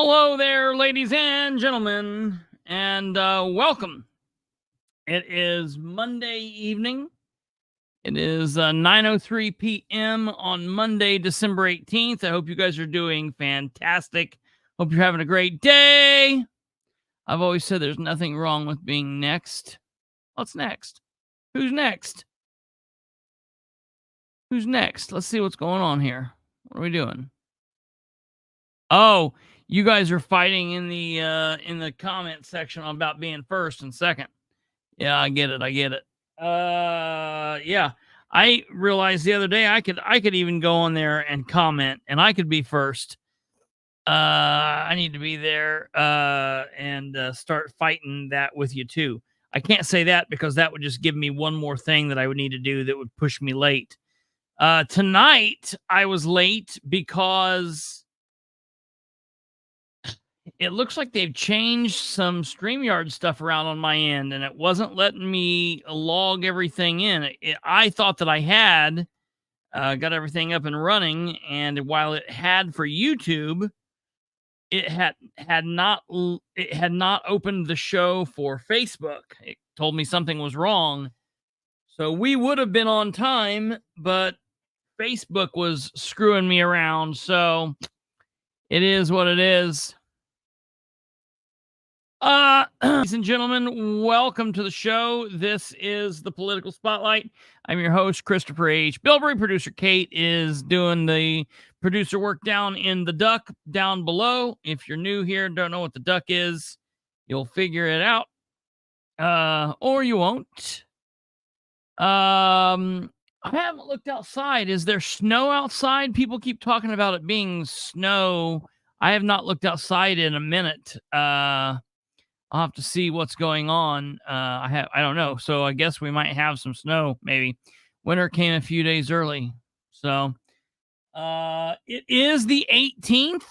Hello there, ladies and gentlemen, and welcome. It is Monday evening. It is 9:03 p.m. on Monday, December 18th. I hope you guys are doing fantastic. Hope you're having a great day. I've always said there's nothing wrong with being next. What's next? Who's next? Who's next? Let's see what's going on here. What are we doing? Oh, you guys are fighting in the comment section about being first and second. Yeah, I get it. Yeah. I realized the other day I could even go on there and comment and I could be first. I need to be there and start fighting that with you too. I can't say that because that would just give me one more thing that I would need to do that would push me late. Tonight I was late because it looks like they've changed some StreamYard stuff around on my end, and it wasn't letting me log everything in. I thought that I had got everything up and running, and while it had for YouTube, it had not opened the show for Facebook. It told me something was wrong, so we would have been on time, but Facebook was screwing me around. So it is what it is. Ladies and gentlemen, welcome to the show. This is the Political Spotlight. I'm your host, Kristopher H. Bilbrey. Producer Kate is doing the producer work down in the duck down below. If you're new here and don't know what the duck is, you'll figure it out. Or you won't. I haven't looked outside. Is there snow outside? People keep talking about it being snow. I have not looked outside in a minute. I'll have to see what's going on. I don't know. So I guess we might have some snow, maybe. Winter came a few days early. So it is the 18th,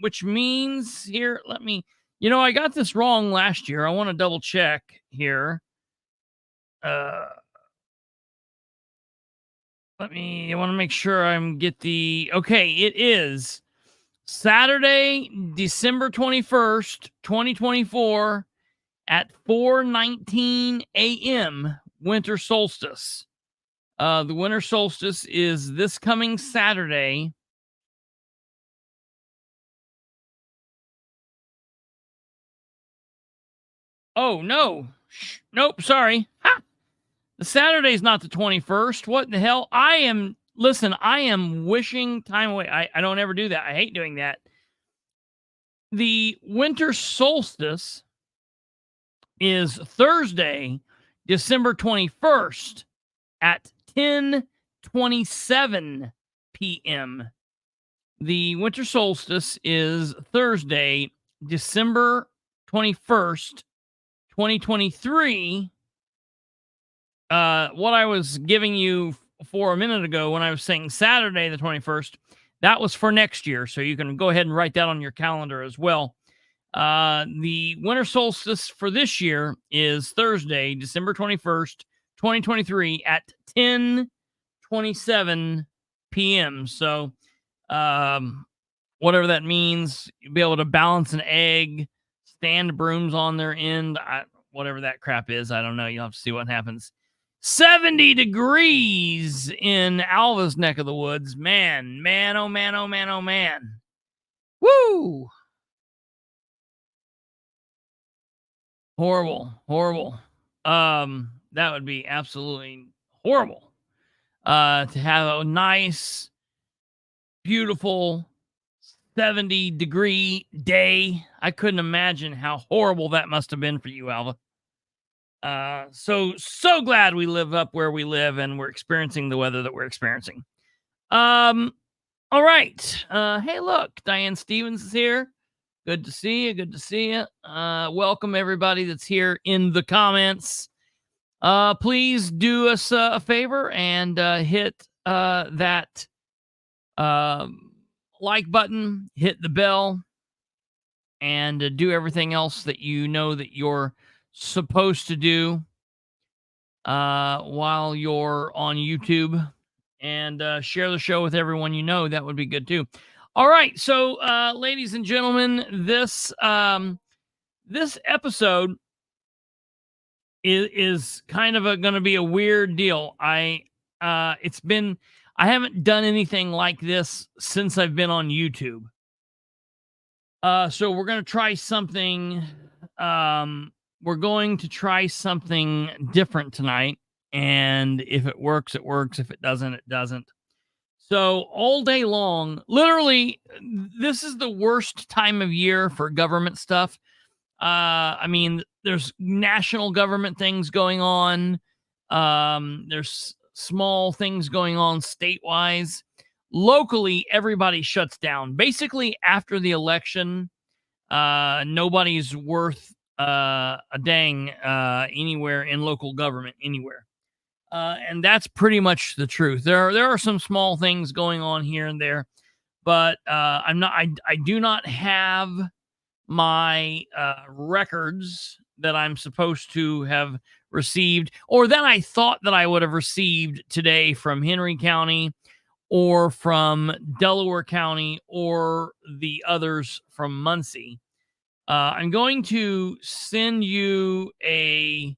which means here, I got this wrong last year. I want to double check here. I want to make sure okay, it is Saturday, December 21st, 2024 at 4:19 a.m. winter solstice. The winter solstice is this coming Saturday. Oh, no. Nope, sorry. Ha! The Saturday's not the 21st. What in the hell? I am wishing time away. I don't ever do that. I hate doing that. The winter solstice is Thursday, December 21st at 10:27 p.m. The winter solstice is Thursday, December 21st, 2023. What I was giving you for a minute ago when I was saying Saturday the 21st, that was for next year. So you can go ahead and write that on your calendar as well. The winter solstice for this year is Thursday, December 21st, 2023 at 10:27 p.m. So whatever that means, you'll be able to balance an egg, stand brooms on their end, whatever that crap is. I don't know. You'll have to see what happens. 70 degrees in Alva's neck of the woods. Man, oh man, oh man, oh man. Woo! Horrible. That would be absolutely horrible. To have a nice, beautiful 70-degree day. I couldn't imagine how horrible that must have been for you, Alva. So glad we live up where we live and we're experiencing the weather that we're experiencing. All right. Hey, look, Diane Stevens is here. Good to see you. Welcome everybody that's here in the comments. Please do us a favor and hit that like button, hit the bell, and do everything else that you know that you're supposed to do while you're on YouTube, and share the show with everyone you know. That would be good too. All right, so ladies and gentlemen, this episode is kind of going to be a weird deal. It's been I haven't done anything like this since I've been on YouTube. So we're going to try something. We're going to try something different tonight, and if it works, it works. If it doesn't, it doesn't. So all day long, literally, this is the worst time of year for government stuff. I mean, there's national government things going on. There's small things going on statewise. Locally, everybody shuts down. Basically, after the election, nobody's worth a dang anywhere in local government anywhere. And that's pretty much the truth. There are some small things going on here and there, but I do not have my records that I'm supposed to have received, or that I thought that I would have received today from Henry County or from Delaware County or the others from Muncie. I'm going to send you a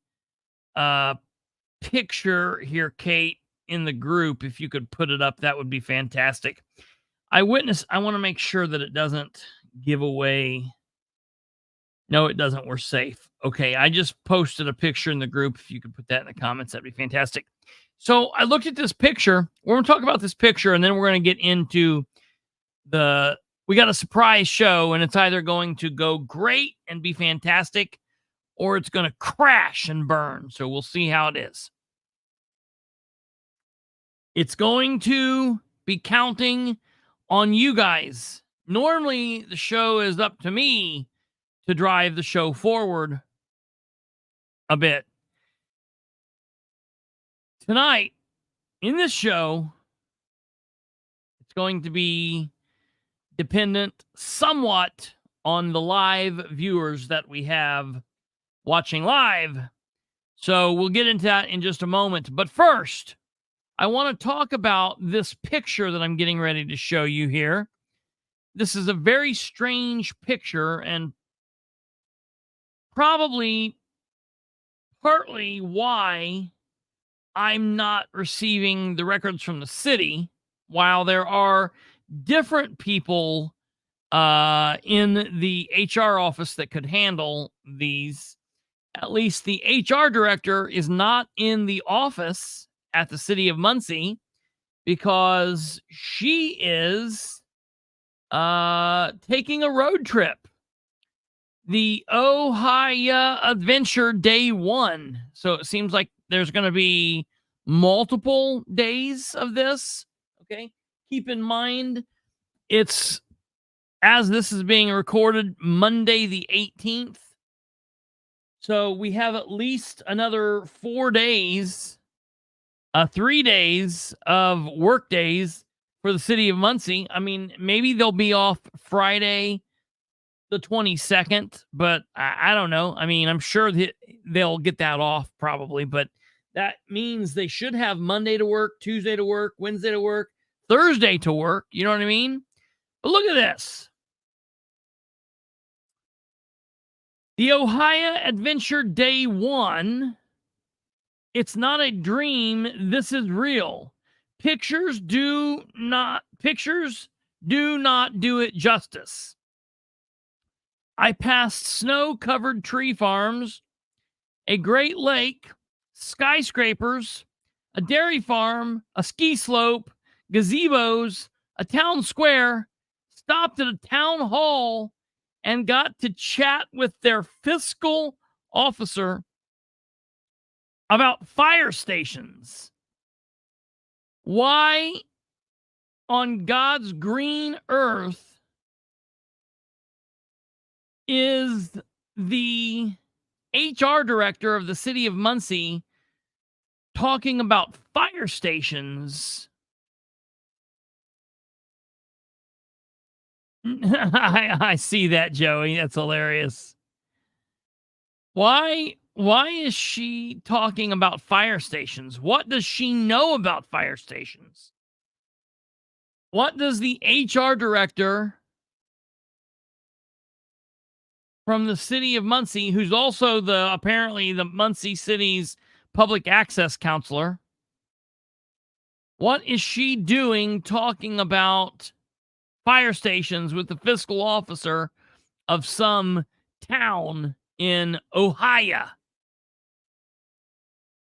picture here, Kate, in the group. If you could put it up, that would be fantastic. I want to make sure that it doesn't give away. No, it doesn't. We're safe. Okay, I just posted a picture in the group. If you could put that in the comments, that'd be fantastic. So I looked at this picture. We're going to talk about this picture, and then we're going to get into we got a surprise show, and it's either going to go great and be fantastic, or it's going to crash and burn. So we'll see how it is. It's going to be counting on you guys. Normally, the show is up to me to drive the show forward a bit. Tonight, in this show, it's going to be dependent somewhat on the live viewers that we have watching live. So we'll get into that in just a moment. But first, I want to talk about this picture that I'm getting ready to show you here. This is a very strange picture, and probably partly why I'm not receiving the records from the city, while there are different people in the HR office that could handle these. At least the HR director is not in the office at the city of Muncie because she is taking a road trip. The Ohio Adventure Day 1. So it seems like there's going to be multiple days of this. Okay. Keep in mind, it's, as this is being recorded, Monday the 18th. So we have at least another 4 days, 3 days of work days for the city of Muncie. I mean, maybe they'll be off Friday the 22nd, but I don't know. I mean, I'm sure that they'll get that off probably, but that means they should have Monday to work, Tuesday to work, Wednesday to work, Thursday to work. You know what I mean? But look at this. The Ohio Adventure Day 1. It's not a dream. This is real. Pictures do not do it justice. I passed snow-covered tree farms, a great lake, skyscrapers, a dairy farm, a ski slope, gazebos, a town square, stopped at a town hall, and got to chat with their fiscal officer about fire stations. Why on God's green earth is the HR director of the city of Muncie talking about fire stations? I see that, Joey. That's hilarious. Why is she talking about fire stations? What does she know about fire stations? What does the HR director from the city of Muncie, who's also apparently the Muncie city's public access counselor, what is she doing talking about fire stations with the fiscal officer of some town in Ohio?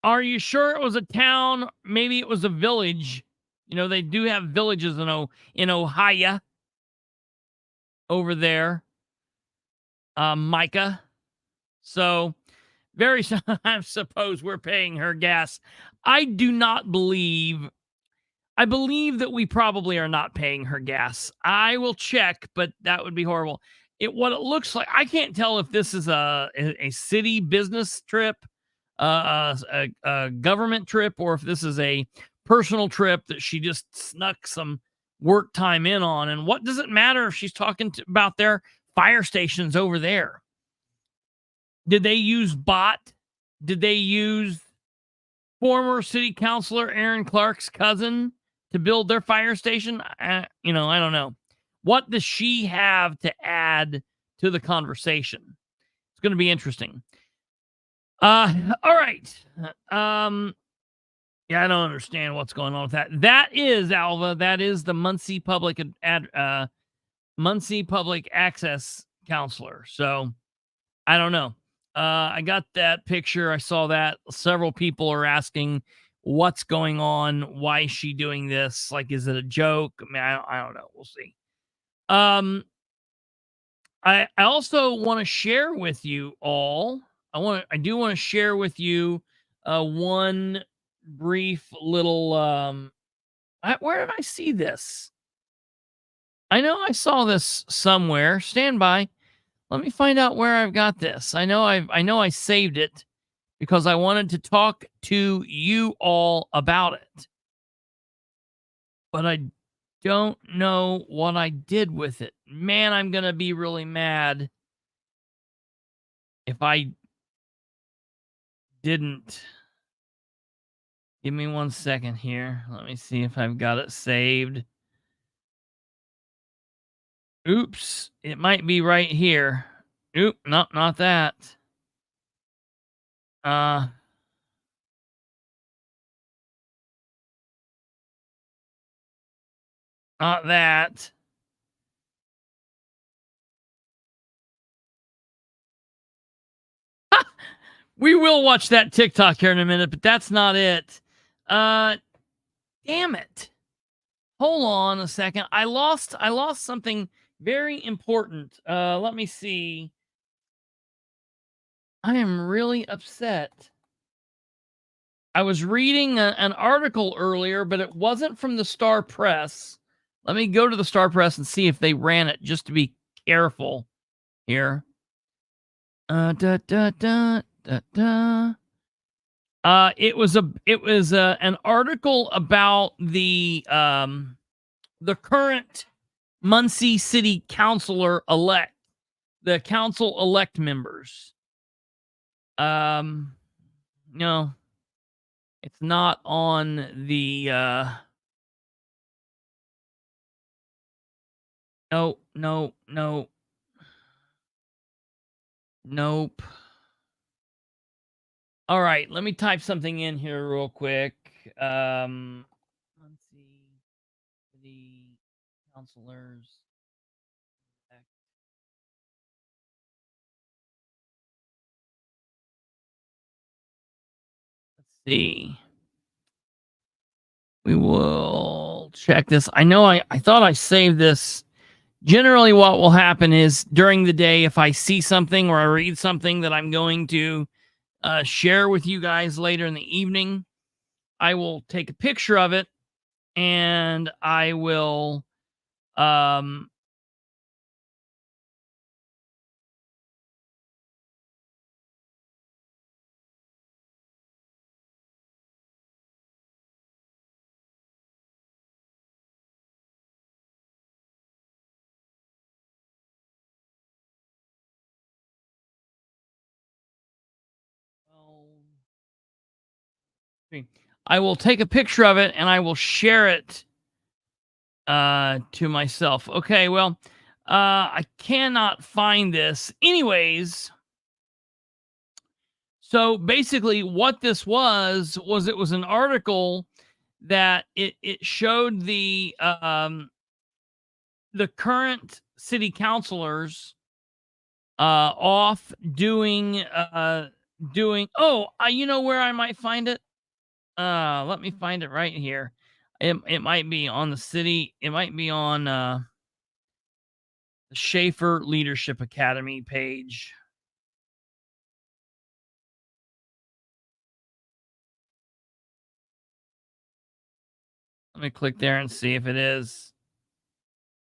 Are you sure it was a town? Maybe it was a village. You know, they do have villages in Ohio over there, Micah. So, very, I suppose we're paying her gas. I do not believe, I believe that we probably are not paying her gas. I will check, but that would be horrible. What it looks like, I can't tell if this is a city business trip, a government trip, or if this is a personal trip that she just snuck some work time in on. And what does it matter if she's talking about their fire stations over there? Did they use bot? Did they use former city councilor Aaron Clark's cousin to build their fire station? I don't know. What does she have to add to the conversation? It's going to be interesting. All right. Yeah, I don't understand what's going on with that. That is, Alva, that is the Muncie Public Muncie Public Access Counselor. So I don't know. I got that picture. I saw that. Several people are asking what's going on. Why is she doing this? Like, is it a joke? I mean, I don't know. We'll see. I also want to share with you all. I do want to share with you one brief little where did I see this? I know I saw this somewhere. Stand by. Let me find out where I've got this. I know I saved it because I wanted to talk to you all about it. But I don't know what I did with it. Man, I'm going to be really mad if I didn't. Give me 1 second here. Let me see if I've got it saved. Oops, it might be right here. Oop, no, not that. Not that. We will watch that TikTok here in a minute, but that's not it. Damn it. Hold on a second. I lost something very important. Let me see. I am really upset. I was reading an article earlier, but it wasn't from the Star Press. Let me go to the Star Press and see if they ran it, just to be careful here. It was an article about the current Muncie City Councilor elect, the council elect members. No, it's not on the. No. Nope. All right, let me type something in here real quick. Let's see. The counselors. Let's see. We will check this. I know I thought I saved this. Generally, what will happen is during the day, if I see something or I read something that I'm going to share with you guys later in the evening, I will take a picture of it and I will take a picture of it and I will share it to myself. Okay, well, I cannot find this. Anyways, so basically what this was it was an article that it showed the current city councilors off doing you know where I might find it? Let me find it right here. It might be on the city, it might be on the Schaefer Leadership Academy page. Let me click there and see if it is.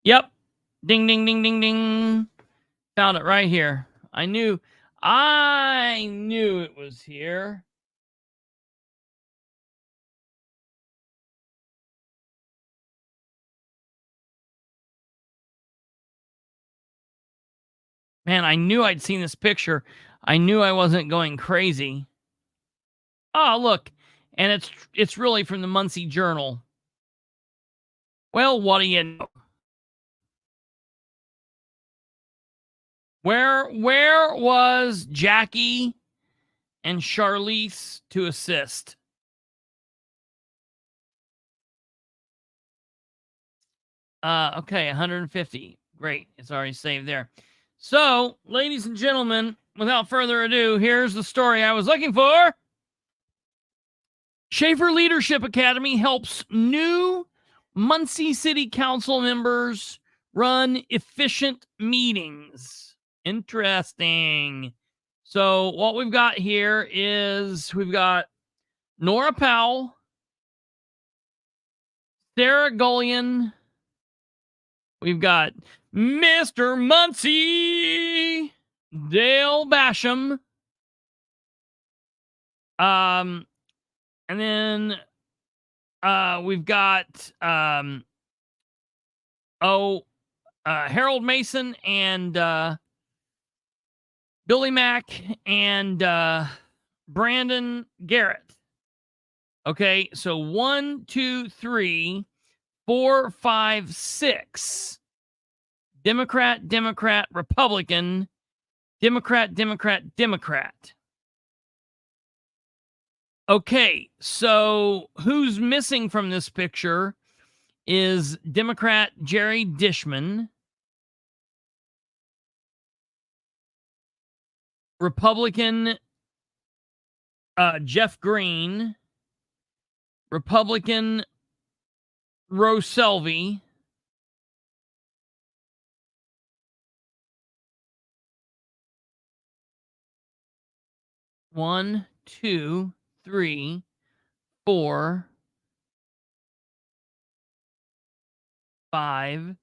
Yep. Ding, ding, ding, ding, ding. Found it right here. I knew it was here. Man, I knew I'd seen this picture. I knew I wasn't going crazy. Oh, look. And it's really from the Muncie Journal. Well, what do you know? Where was Jackie and Charlize to assist? Okay, 150. Great. It's already saved there. So, ladies and gentlemen, without further ado, here's the story I was looking for. Schaefer Leadership Academy helps new Muncie City Council members run efficient meetings. Interesting. So what we've got here is we've got Nora Powell, Sarah Gullion, we've got Mr. Muncie, Dale Basham, and then we've got Harold Mason and Billy Mack and Brandon Garrett. Okay, so 1, 2, 3, 4, 5, 6. Democrat, Democrat, Republican, Democrat, Democrat, Democrat. Okay, so who's missing from this picture is Democrat Jerry Dishman, Republican Jeff Green, Republican Rose Selvey, one, two, three, 4, 5,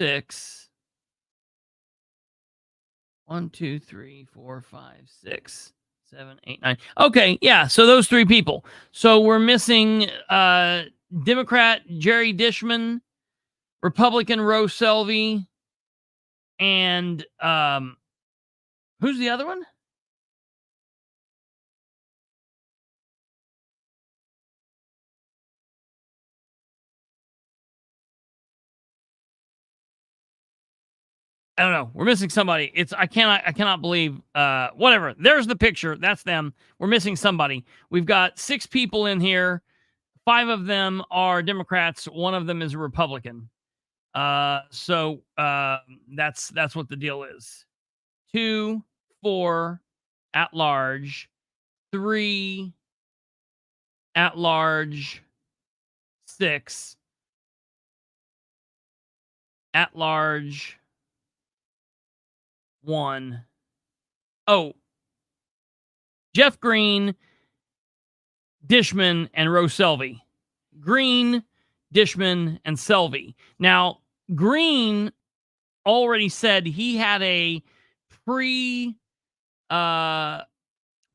6. 1, 2, 3, 4, 5, 6, 7, 8, 9. Okay, yeah. So those 3 people. So we're missing Democrat Jerry Dishman, Republican Rose Selvey, and who's the other one? I don't know. We're missing somebody. I cannot believe whatever. There's the picture. That's them. We're missing somebody. We've got 6 people in here. 5 of them are Democrats. 1 of them is a Republican. So that's what the deal is. 2, 4 at large, 3 at large, 6 at large, 1. Oh, Jeff Green, Dishman, and Rose Selvey. Green, Dishman, and Selvey. Now, Green already said he had a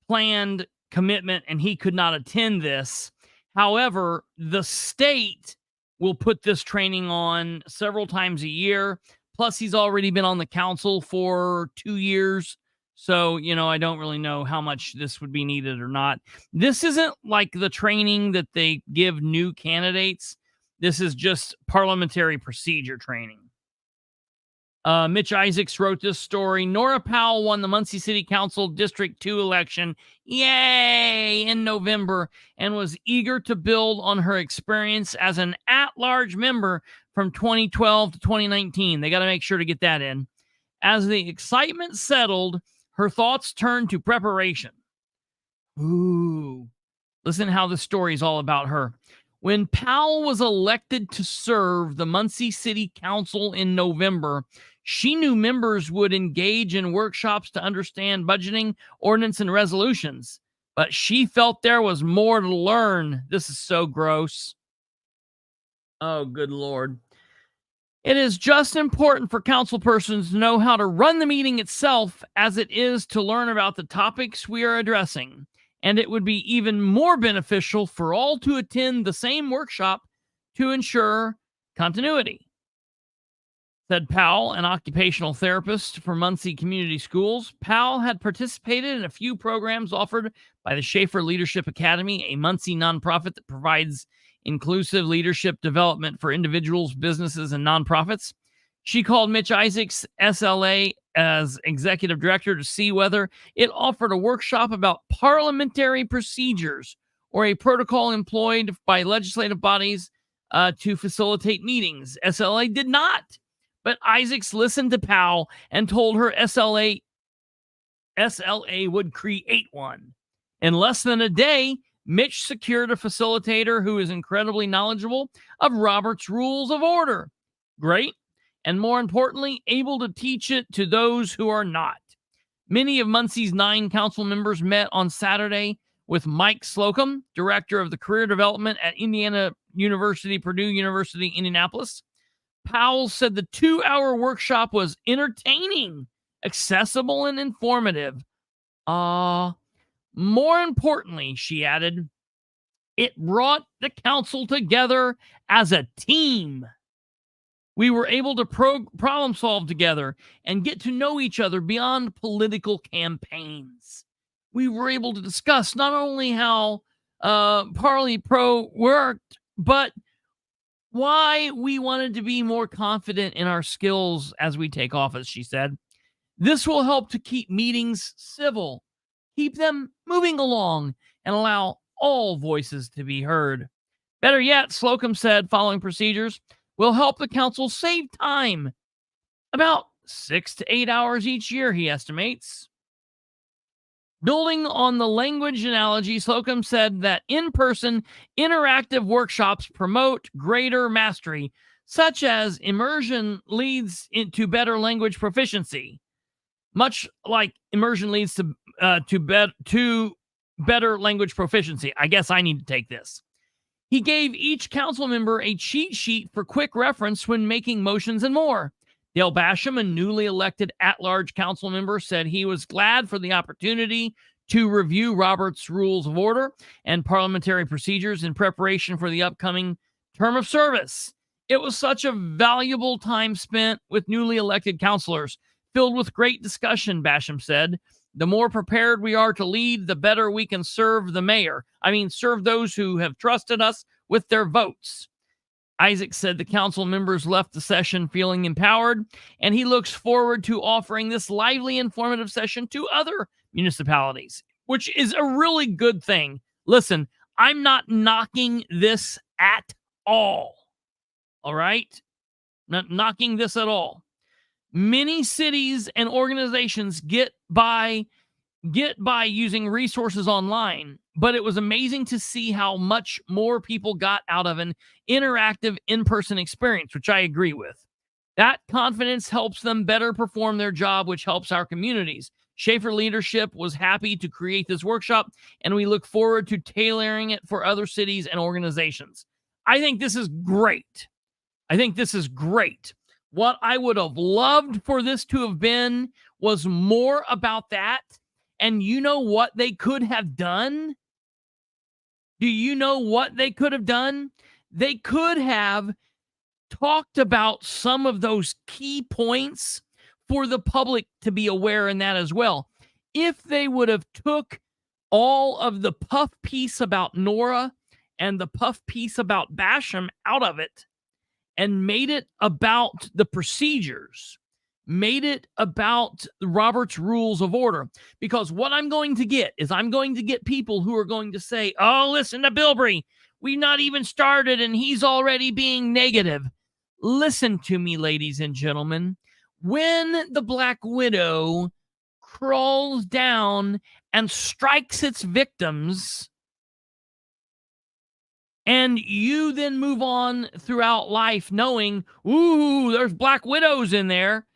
planned commitment and he could not attend this. However, the state will put this training on several times a year. Plus, he's already been on the council for 2 years. So, I don't really know how much this would be needed or not. This isn't like the training that they give new candidates. This is just parliamentary procedure training. Mitch Isaacs wrote this story. Nora Powell won the Muncie City Council District 2 election, yay, in November, and was eager to build on her experience as an at-large member from 2012 to 2019. They got to make sure to get that in. As the excitement settled, her thoughts turned to preparation. Ooh, listen how the story is all about her. When Powell was elected to serve the Muncie City Council in November, she knew members would engage in workshops to understand budgeting, ordinance, and resolutions. But she felt there was more to learn. This is so gross. Oh, good Lord. It is just important for council persons to know how to run the meeting itself as it is to learn about the topics we are addressing. And it would be even more beneficial for all to attend the same workshop to ensure continuity, said Powell, an occupational therapist for Muncie Community Schools. Powell had participated in a few programs offered by the Schaefer Leadership Academy, a Muncie nonprofit that provides inclusive leadership development for individuals, businesses, and nonprofits. She called Mitch Isaacs' SLA as executive director to see whether it offered a workshop about parliamentary procedures or a protocol employed by legislative bodies to facilitate meetings. SLA did not, but Isaacs listened to Powell and told her SLA would create one. In less than a day, Mitch secured a facilitator who is incredibly knowledgeable of Robert's Rules of Order. Great. And more importantly, able to teach it to those who are not. Many of Muncie's 9 council members met on Saturday with Mike Slocum, director of the career development at Indiana University, Purdue University, Indianapolis. Powell said the 2-hour workshop was entertaining, accessible, and informative. More importantly, she added, it brought the council together as a team. We were able to problem solve together and get to know each other beyond political campaigns. We were able to discuss not only how Parley Pro worked, but why we wanted to be more confident in our skills as we take office, she said. This will help to keep meetings civil, keep them moving along, and allow all voices to be heard. Better yet, Slocum said, following procedures will help the council save time. About 6 to 8 hours each year, he estimates. Building on the language analogy, Slocum said that in-person interactive workshops promote greater mastery, such as immersion leads into better language proficiency. Much like immersion leads to better language proficiency. I guess I need to take this. He gave each council member a cheat sheet for quick reference when making motions and more. Dale Basham, a newly elected at-large council member, said he was glad for the opportunity to review Robert's Rules of Order and parliamentary procedures in preparation for the upcoming term of service. It was such a valuable time spent with newly elected councilors, filled with great discussion, Basham said. The more prepared we are to lead, the better we can serve the mayor. Serve those who have trusted us with their votes. Isaac said the council members left the session feeling empowered, and he looks forward to offering this lively, informative session to other municipalities, which is a really good thing. Listen, I'm not knocking this at all. All right? Not knocking this at all. Many cities and organizations get by using resources online, but it was amazing to see how much more people got out of an interactive in-person experience, which I agree with. That confidence helps them better perform their job, which helps our communities. Schaefer Leadership was happy to create this workshop, and we look forward to tailoring it for other cities and organizations. I think this is great. What I would have loved for this to have been was more about that. And you know what they could have done? Do you know what they could have done? They could have talked about some of those key points for the public to be aware in that as well. if they would have took all of the puff piece about Nora and the puff piece about Basham out of it and made it about the procedures, made it about Robert's Rules of Order. Because what I'm going to get is I'm going to get people who are going to say, oh, listen to Bilbrey. We've not even started and he's already being negative. Listen to me, ladies and gentlemen. When the Black Widow crawls down and strikes its victims, and you then move on throughout life knowing, ooh, there's Black Widows in there.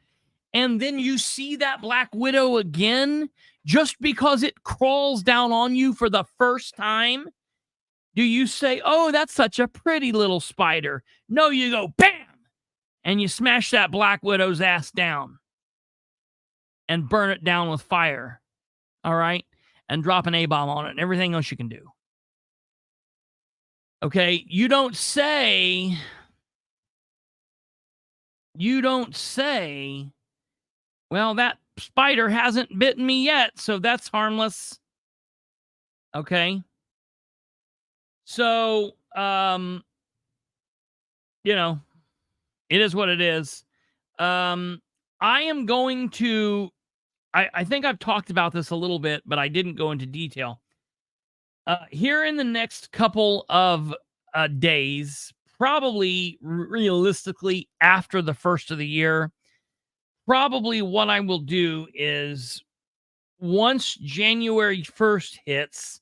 And then you see that Black Widow again just because it crawls down on you for the first time. Do you say, oh, that's such a pretty little spider? No, you go, bam, and you smash that Black Widow's ass down and burn it down with fire. All right. And drop an A-bomb on it and everything else you can do. Okay, you don't say, well, that spider hasn't bitten me yet, so that's harmless. Okay. So, you know, it is what it is. I am going to, I think I've talked about this a little bit, but I didn't go into detail. Here in the next couple of days, probably realistically after the first of the year, probably what I will do is once January 1st hits,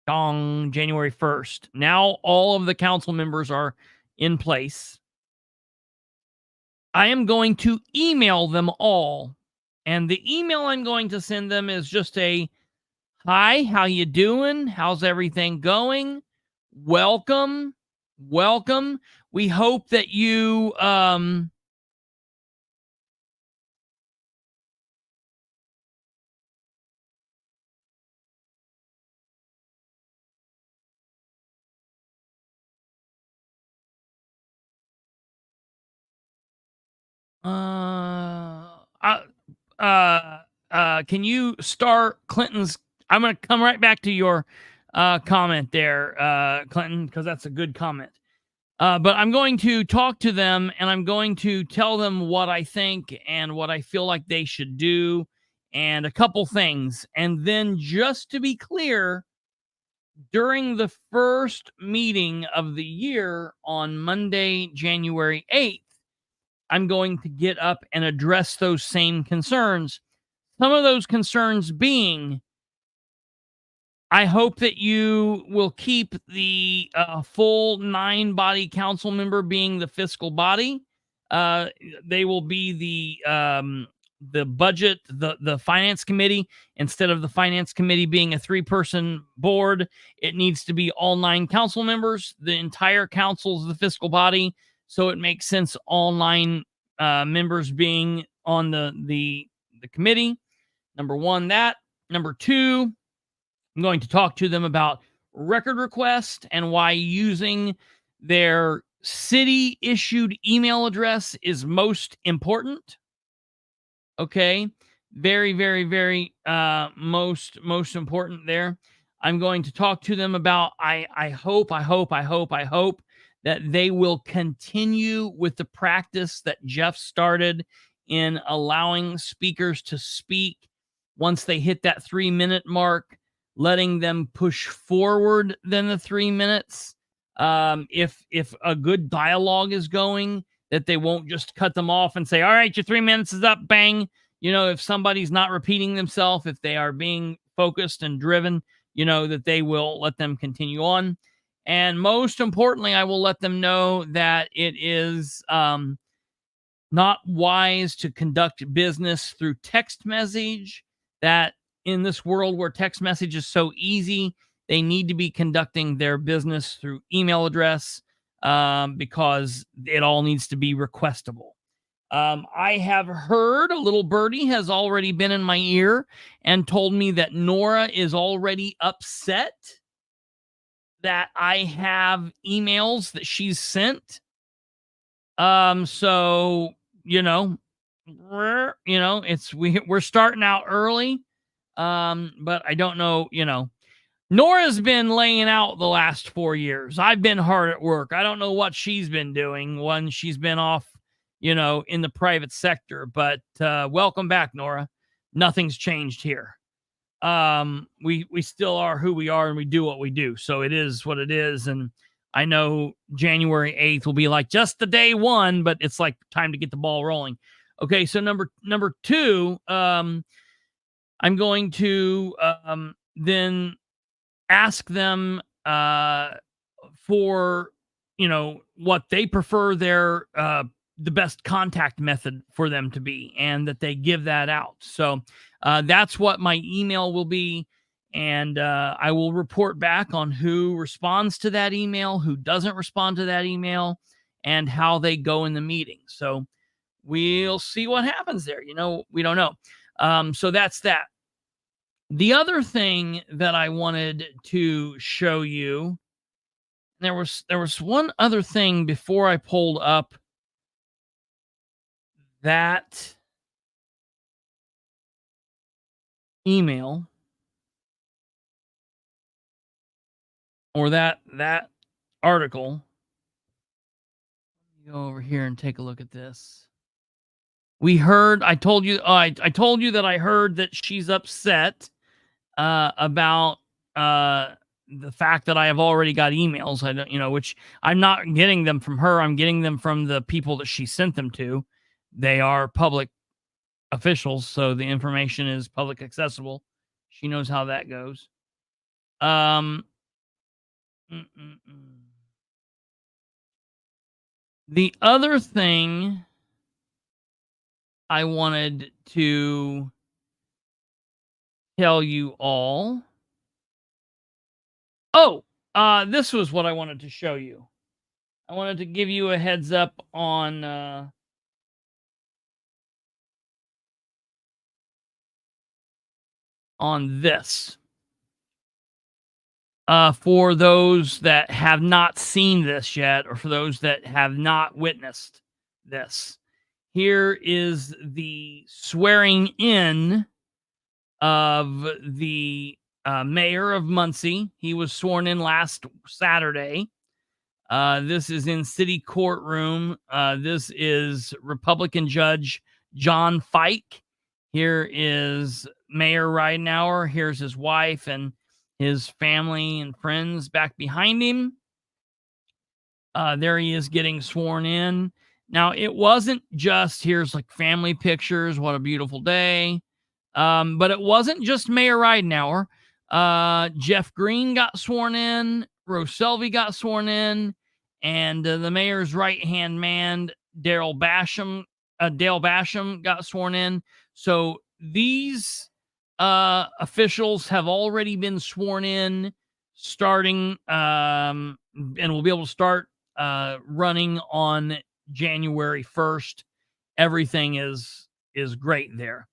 January 1st, now all of the council members are in place. I am going to email them all. And the email I'm going to send them is just a, hi, how you doing? How's everything going? Welcome. Welcome. We hope that you can you start Clinton's? I'm going to come right back to your comment there, Clinton, because that's a good comment. But I'm going to talk to them and I'm going to tell them what I think and what I feel like they should do and a couple things. And then just to be clear, during the first meeting of the year on Monday, January 8th, I'm going to get up and address those same concerns. Some of those concerns being, I hope that you will keep the full 9-body council member being the fiscal body. They will be the budget, the finance committee. Instead of the finance committee being a 3-person board, it needs to be all 9 council members. The entire council is the fiscal body, so it makes sense all 9 members being on the committee. Number one, that. Number two, I'm going to talk to them about record request and why using their city issued email address is most important. Okay. Very, very, very most important there. I'm going to talk to them about I hope that they will continue with the practice that Jeff started in allowing speakers to speak once they hit that 3-minute mark, letting them push forward than the 3 minutes. If a good dialogue is going, that they won't just cut them off and say, all right, your 3 minutes is up, bang. You know, if somebody's not repeating themselves, if they are being focused and driven, you know, that they will let them continue on. And most importantly, I will let them know that it is not wise to conduct business through text message, that in this world where text message is so easy, they need to be conducting their business through email address because it all needs to be requestable. I have heard a little birdie has already been in my ear and told me that Nora is already upset that I have emails that she's sent. So, we're starting out early. But I don't know, Nora's been laying out the last 4 years. I've been hard at work. I don't know what she's been doing when she's been off, in the private sector. But welcome back, Nora. Nothing's changed here. We still are who we are and we do what we do. So it is what it is. And I know January 8th will be like just the day one, but it's like time to get the ball rolling. Okay, so number two, I'm going to then ask them for what they prefer their the best contact method for them to be, and that they give that out. So that's what my email will be, and I will report back on who responds to that email, who doesn't respond to that email, and how they go in the meeting. So we'll see what happens there. We don't know. So that's that. The other thing that I wanted to show you, there was one other thing before I pulled up that email, or that article. Let me go over here and take a look at this. I told you that I heard that she's upset about the fact that I have already got emails. I don't, which I'm not getting them from her. I'm getting them from the people that she sent them to. They are public officials, so the information is public accessible. She knows how that goes. The other thing I wanted to tell you all. Oh, this was what I wanted to show you. I wanted to give you a heads up on this. For those that have not seen this yet, or for those that have not witnessed this. Here is the swearing in of the mayor of Muncie. He was sworn in last Saturday. This is in city courtroom. This is Republican Judge John Fike. Here is Mayor Ridenour. Here's his wife and his family and friends back behind him. There he is getting sworn in. Now, it wasn't just, here's like family pictures. What a beautiful day. But it wasn't just Mayor Ridenour. Jeff Green got sworn in. Rose Selvey got sworn in. And the mayor's right-hand man, Dale Basham, got sworn in. So these officials have already been sworn in, starting, and will be able to start running on January 1st. Everything is great there.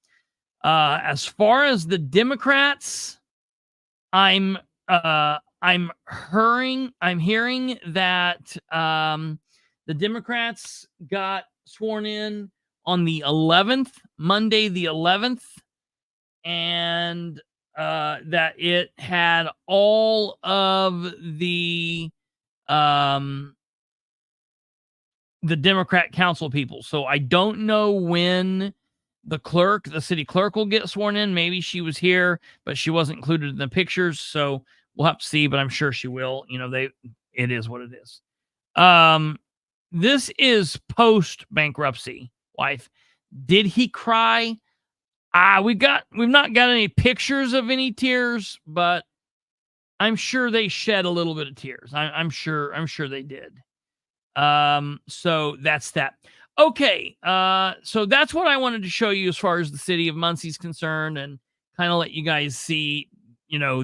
As far as the Democrats, I'm hearing that the Democrats got sworn in on the 11th, Monday the 11th, and that it had all of the Democrat council people. So I don't know when the city clerk will get sworn in. Maybe she was here, but she wasn't included in the pictures. So we'll have to see, but I'm sure she will. It is what it is. This is post bankruptcy, wife. Did he cry? We've not got any pictures of any tears, but I'm sure they shed a little bit of tears. I'm sure they did. So that's that. Okay. So that's what I wanted to show you as far as the city of Muncie's concerned, and kind of let you guys see,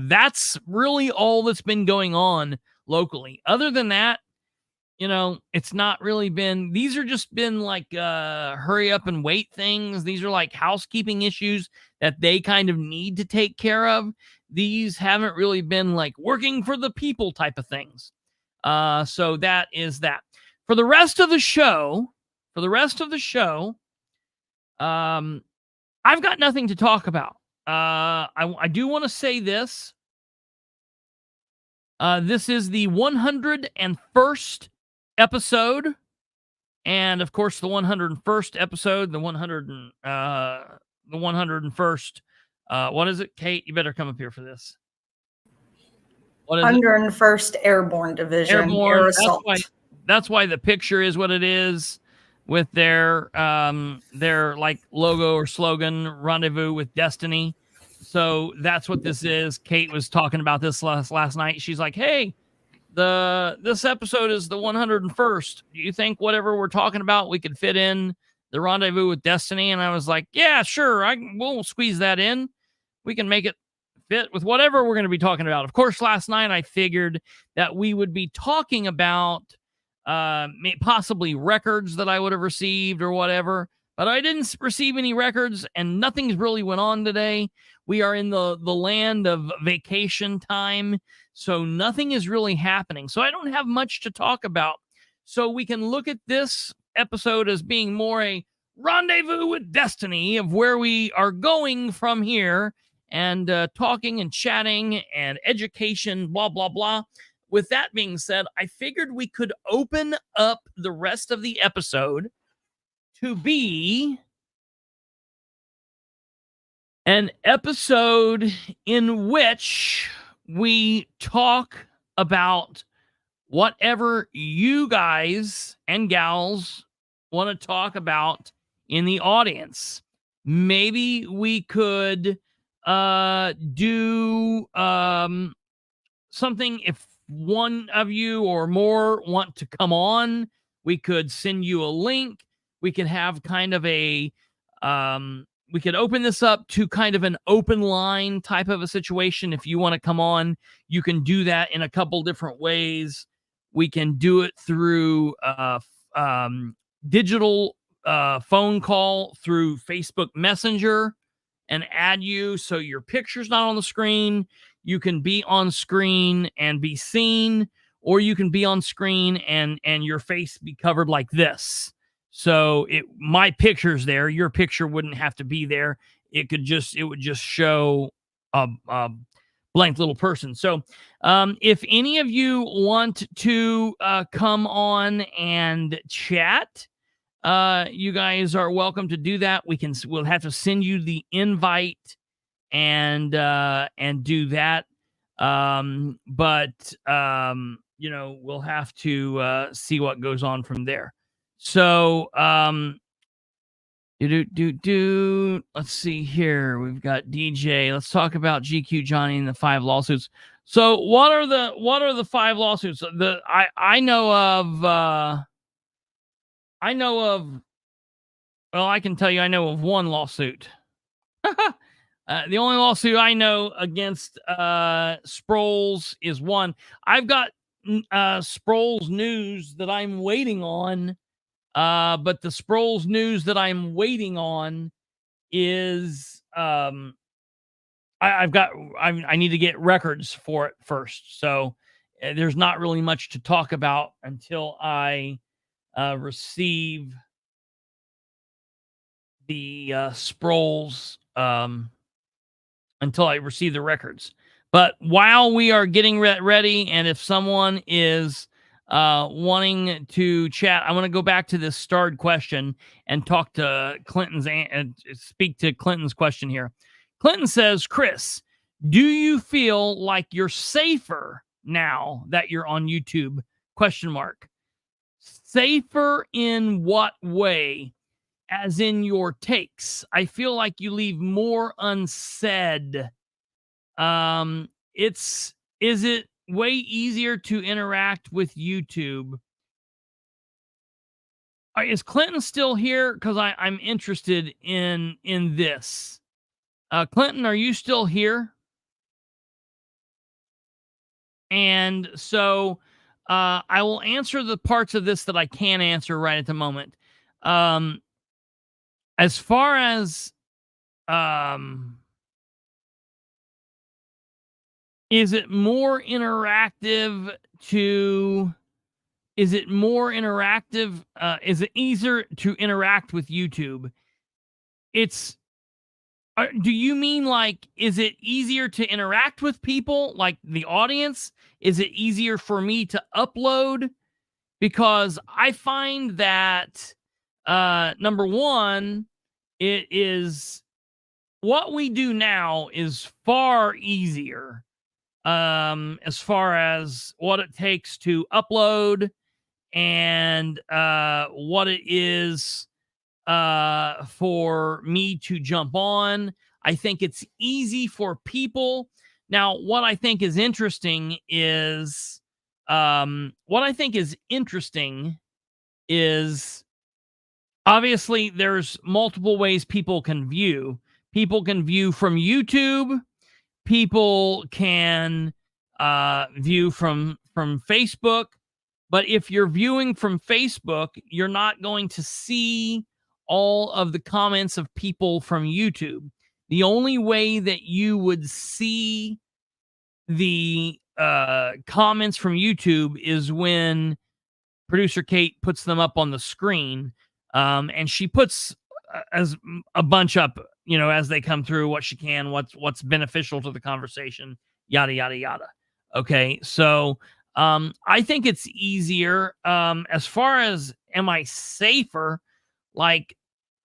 that's really all that's been going on locally. Other than that, it's not really been, these are just been like, hurry up and wait things. These are like housekeeping issues that they kind of need to take care of. These haven't really been like working for the people type of things. So that is that. For the rest of the show, I've got nothing to talk about. I do want to say this. This is the 101st episode, and of course, the 101st episode, the 101st. What is it, Kate? You better come up here for this. What is it? 101st Airborne Division. Airborne. Air Assault. That's why the picture is what it is, with their like logo or slogan, Rendezvous with Destiny. So that's what this is. Kate was talking about this last night. She's like, "Hey, this episode is the 101st. Do you think whatever we're talking about we could fit in the Rendezvous with Destiny?" And I was like, "Yeah, sure. We'll squeeze that in. We can make it fit with whatever we're going to be talking about." Of course, last night I figured that we would be talking about possibly records that I would have received or whatever, but I didn't receive any records, and nothing's really went on today. We are in the land of vacation time, so nothing is really happening. So I don't have much to talk about. So we can look at this episode as being more a rendezvous with destiny of where we are going from here, and talking and chatting and education, blah, blah, blah. With that being said, I figured we could open up the rest of the episode to be an episode in which we talk about whatever you guys and gals want to talk about in the audience. Maybe we could do something. If one of you or more want to come on, we could send you a link. We could have kind of a we could open this up to kind of an open line type of a situation. If you want to come on, you can do that in a couple different ways. We can do it through digital phone call through Facebook Messenger and add you so your picture's not on the screen. You can be on screen and be seen, or you can be on screen and your face be covered like this. So my picture's there. Your picture wouldn't have to be there. It would just show a blank little person. So if any of you want to come on and chat, you guys are welcome to do that. We'll have to send you the invite and do that. But we'll have to see what goes on from there. So let's see here. We've got DJ. Let's talk about GQ Johnny and the 5 lawsuits. So what are the 5 lawsuits? I know of well, I can tell you I know of one lawsuit. The only lawsuit I know against Sproles is one. I've got Sproles news that I'm waiting on, but the Sproles news that I'm waiting on is I need to get records for it first. So there's not really much to talk about until I receive the Sproles until I receive the records. But while we are getting ready, and if someone is wanting to chat, I want to go back to this starred question and talk to speak to Clinton's question here. Clinton says, Chris, do you feel like you're safer now that you're on YouTube? Question mark. Safer in what way? As in your takes. I feel like you leave more unsaid. Is it way easier to interact with YouTube? Is Clinton still here? Because I'm interested in this. Clinton, are you still here? And so I will answer the parts of this that I can answer right at the moment. As far as is it more interactive is it easier to interact with YouTube? Do you mean like, is it easier to interact with people, like the audience? Is it easier for me to upload? Because I find that, number one, it is what we do now is far easier, as far as what it takes to upload and what it is for me to jump on. I think it's easy for people. Now, what I think is interesting is, obviously there's multiple ways people can view. People can view from YouTube. People can view from Facebook. But if you're viewing from Facebook, you're not going to see all of the comments of people from YouTube. The only way that you would see the comments from YouTube is when producer Kate puts them up on the screen, and she puts as a bunch up, as they come through, what she can, what's beneficial to the conversation, yada yada yada. Okay, so I think it's easier. As far as am I safer, like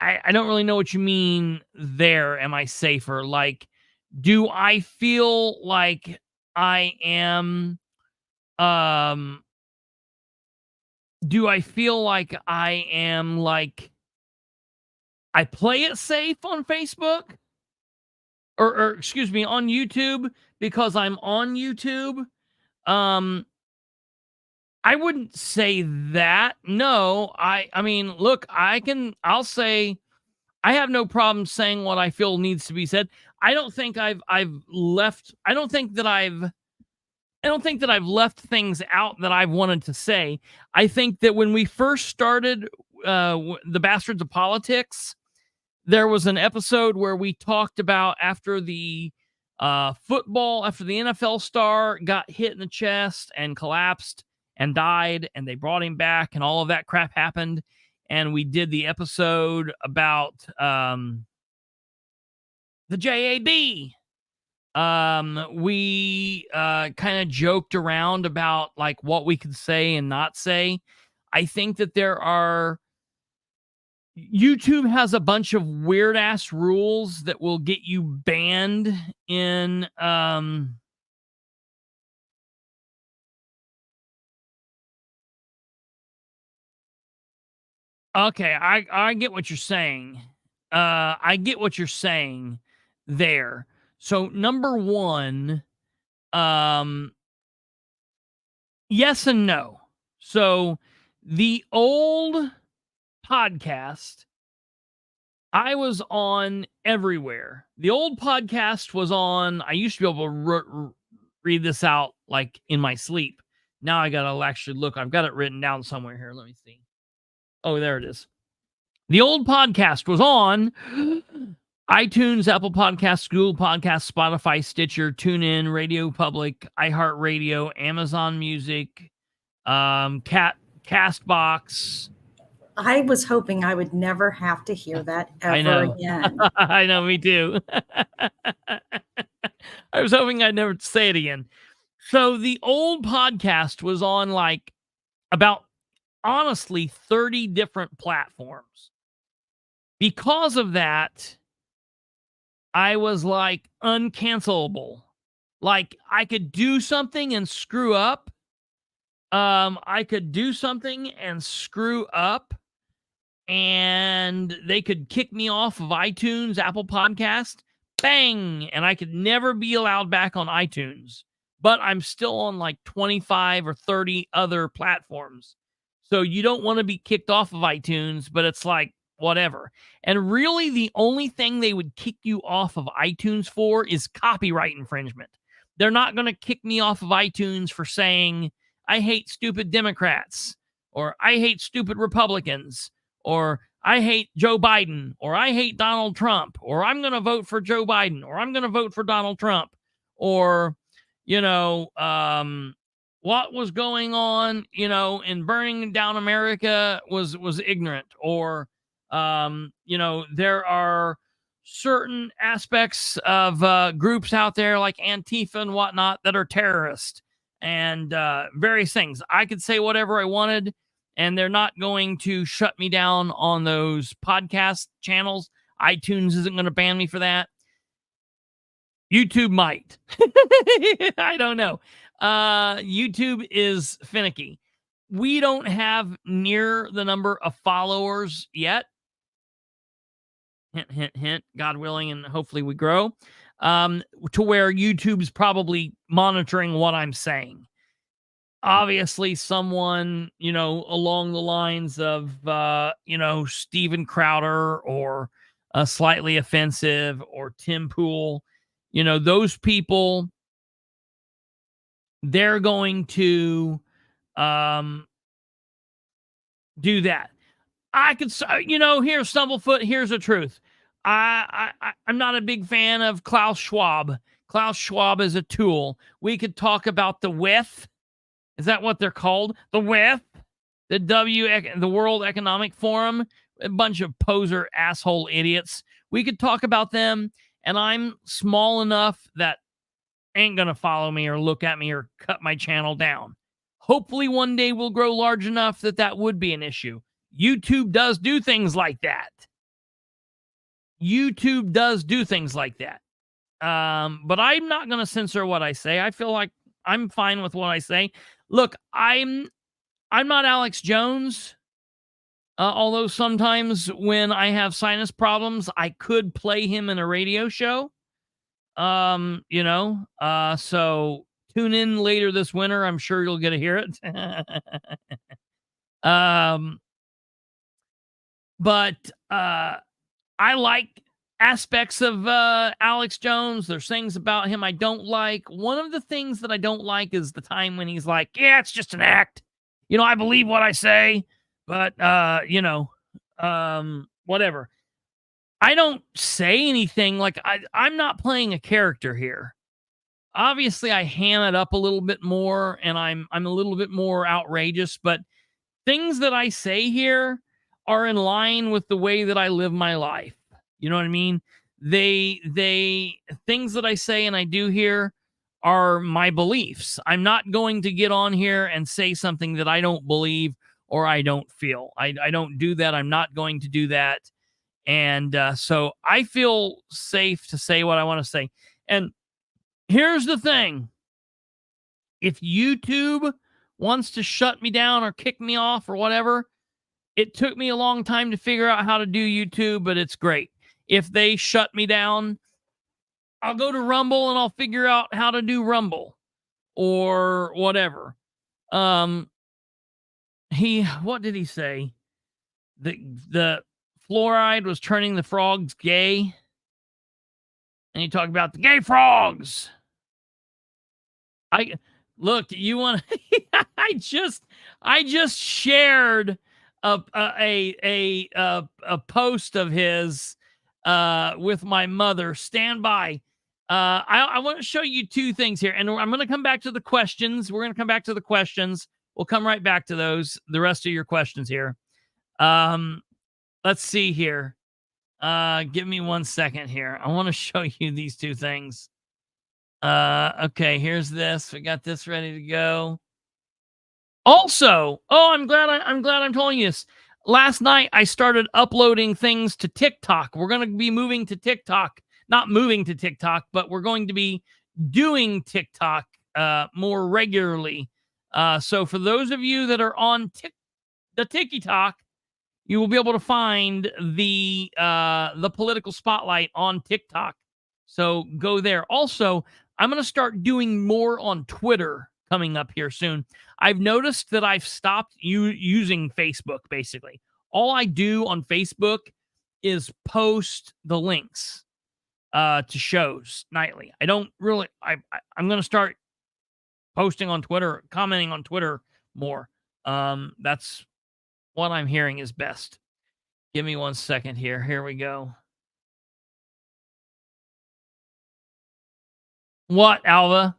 I don't really know what you mean there. Am I safer? Like, do I feel like I am do I feel like I am like I play it safe on Facebook or excuse me, on YouTube because I'm on YouTube? I wouldn't say that. No, I mean, look, I'll say I have no problem saying what I feel needs to be said. I don't think I've left I don't think that I've left things out that I've wanted to say. I think that when we first started the Bastards of Politics, there was an episode where we talked about after the NFL star got hit in the chest and collapsed and died, and they brought him back, and all of that crap happened. And we did the episode about the JAB. We kind of joked around about like what we could say and not say. I think that YouTube has a bunch of weird ass rules that will get you banned in okay, I get what you're saying. I get what you're saying there. So number one, yes and no. So the old podcast, I was on everywhere. The old podcast was on, I used to be able to read this out like in my sleep. Now I got to actually look. I've got it written down somewhere here. Let me see. Oh, there it is. The old podcast was on iTunes, Apple Podcasts, Google Podcasts, Spotify, Stitcher, TuneIn, Radio Public, iHeartRadio, Amazon Music, Castbox. I was hoping I would never have to hear that ever again. I know, me too. I was hoping I'd never say it again. So the old podcast was on like about, honestly, 30 different platforms. Because of that, I was like uncancelable. Like I could do something and screw up. I could do something and screw up, and they could kick me off of iTunes, Apple Podcast, bang, and I could never be allowed back on iTunes. But I'm still on like 25 or 30 other platforms. So you don't want to be kicked off of iTunes, but it's like, whatever. And really, the only thing they would kick you off of iTunes for is copyright infringement. They're not going to kick me off of iTunes for saying, I hate stupid Democrats, or I hate stupid Republicans, or I hate Joe Biden, or I hate Donald Trump, or I'm going to vote for Joe Biden, or I'm going to vote for Donald Trump, or, what was going on, in burning down America was ignorant, or, there are certain aspects of groups out there like Antifa and whatnot that are terrorists and various things. I could say whatever I wanted, and they're not going to shut me down on those podcast channels. iTunes isn't going to ban me for that. YouTube might. I don't know. YouTube is finicky. We don't have near the number of followers yet. Hint, hint, hint. God willing, and hopefully we grow to where YouTube's probably monitoring what I'm saying. Obviously, someone, along the lines of, Steven Crowder or Slightly Offensive or Tim Pool, those people, they're going to do that. I could, here's Stumblefoot. Here's the truth. I'm not a big fan of Klaus Schwab. Klaus Schwab is a tool. We could talk about the WEF. Is that what they're called? The WEF? The World Economic Forum? A bunch of poser asshole idiots. We could talk about them, and I'm small enough that ain't gonna follow me or look at me or cut my channel down. Hopefully one day we'll grow large enough that would be an issue. YouTube does do things like that. YouTube does do things like that. But I'm not going to censor what I say. I feel like I'm fine with what I say. Look, I'm not Alex Jones. Although sometimes when I have sinus problems, I could play him in a radio show. So tune in later this winter. I'm sure you'll get to hear it. But I like aspects of Alex Jones. There's things about him I don't like. One of the things that I don't like is the time when he's like, yeah, it's just an act. I believe what I say, but, whatever. I don't say anything like I'm not playing a character here. Obviously, I ham it up a little bit more, and I'm a little bit more outrageous, but things that I say here are in line with the way that I live my life. You know what I mean? They things that I say and I do here are my beliefs. I'm not going to get on here and say something that I don't believe or I don't feel. I don't do that. I'm not going to do that. And so I feel safe to say what I want to say. And here's the thing. If YouTube wants to shut me down or kick me off or whatever, it took me a long time to figure out how to do YouTube, but it's great. If they shut me down, I'll go to Rumble and I'll figure out how to do Rumble or whatever. What did he say? The fluoride was turning the frogs gay. And he talked about the gay frogs. Look, you want I just shared a post of his with my mother. Stand by. I want to show you two things here, and I'm going to come back to the questions. We're going to come back to the questions. We'll come right back to those. The rest of your questions here. Let's see here. Give me 1 second here. I want to show you these two things. Okay, here's this. We got this ready to go. Also, I'm glad I'm telling you this. Last night I started uploading things to TikTok. We're going to be moving to TikTok. Not moving to TikTok, but we're going to be doing TikTok more regularly. So for those of you that are on the TikTok, you will be able to find the political spotlight on TikTok. So go there. Also, I'm going to start doing more on Twitter coming up here soon. I've noticed that I've stopped using Facebook, basically. All I do on Facebook is post the links to shows nightly. I don't really... I'm going to start posting on Twitter, commenting on Twitter more. That's what I'm hearing is best. Give me 1 second here. Here we go. What, Alva?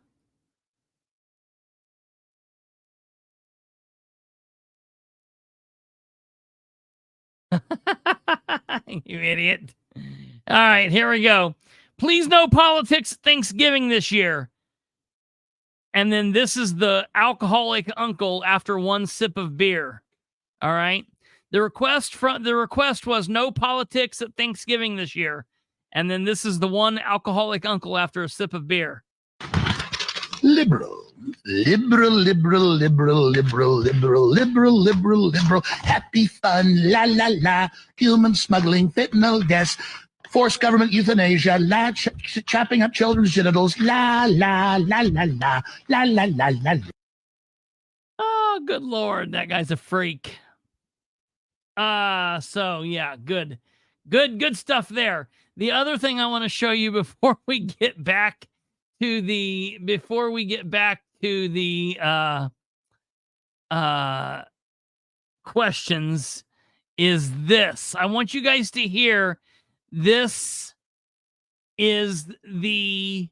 You idiot. All right, here we go. Please no politics at Thanksgiving this year. And then this is the alcoholic uncle after one sip of beer. All right. The request was no politics at Thanksgiving this year. And then this is the one alcoholic uncle after a sip of beer. Liberal. Happy fun, la la la. Human smuggling, fentanyl deaths, forced government euthanasia, chopping up children's genitals, la la la la la la la la la. Oh, good Lord, that guy's a freak. So yeah, good stuff there. The other thing I want to show you before we get back to the questions is this. I want you guys to hear this is the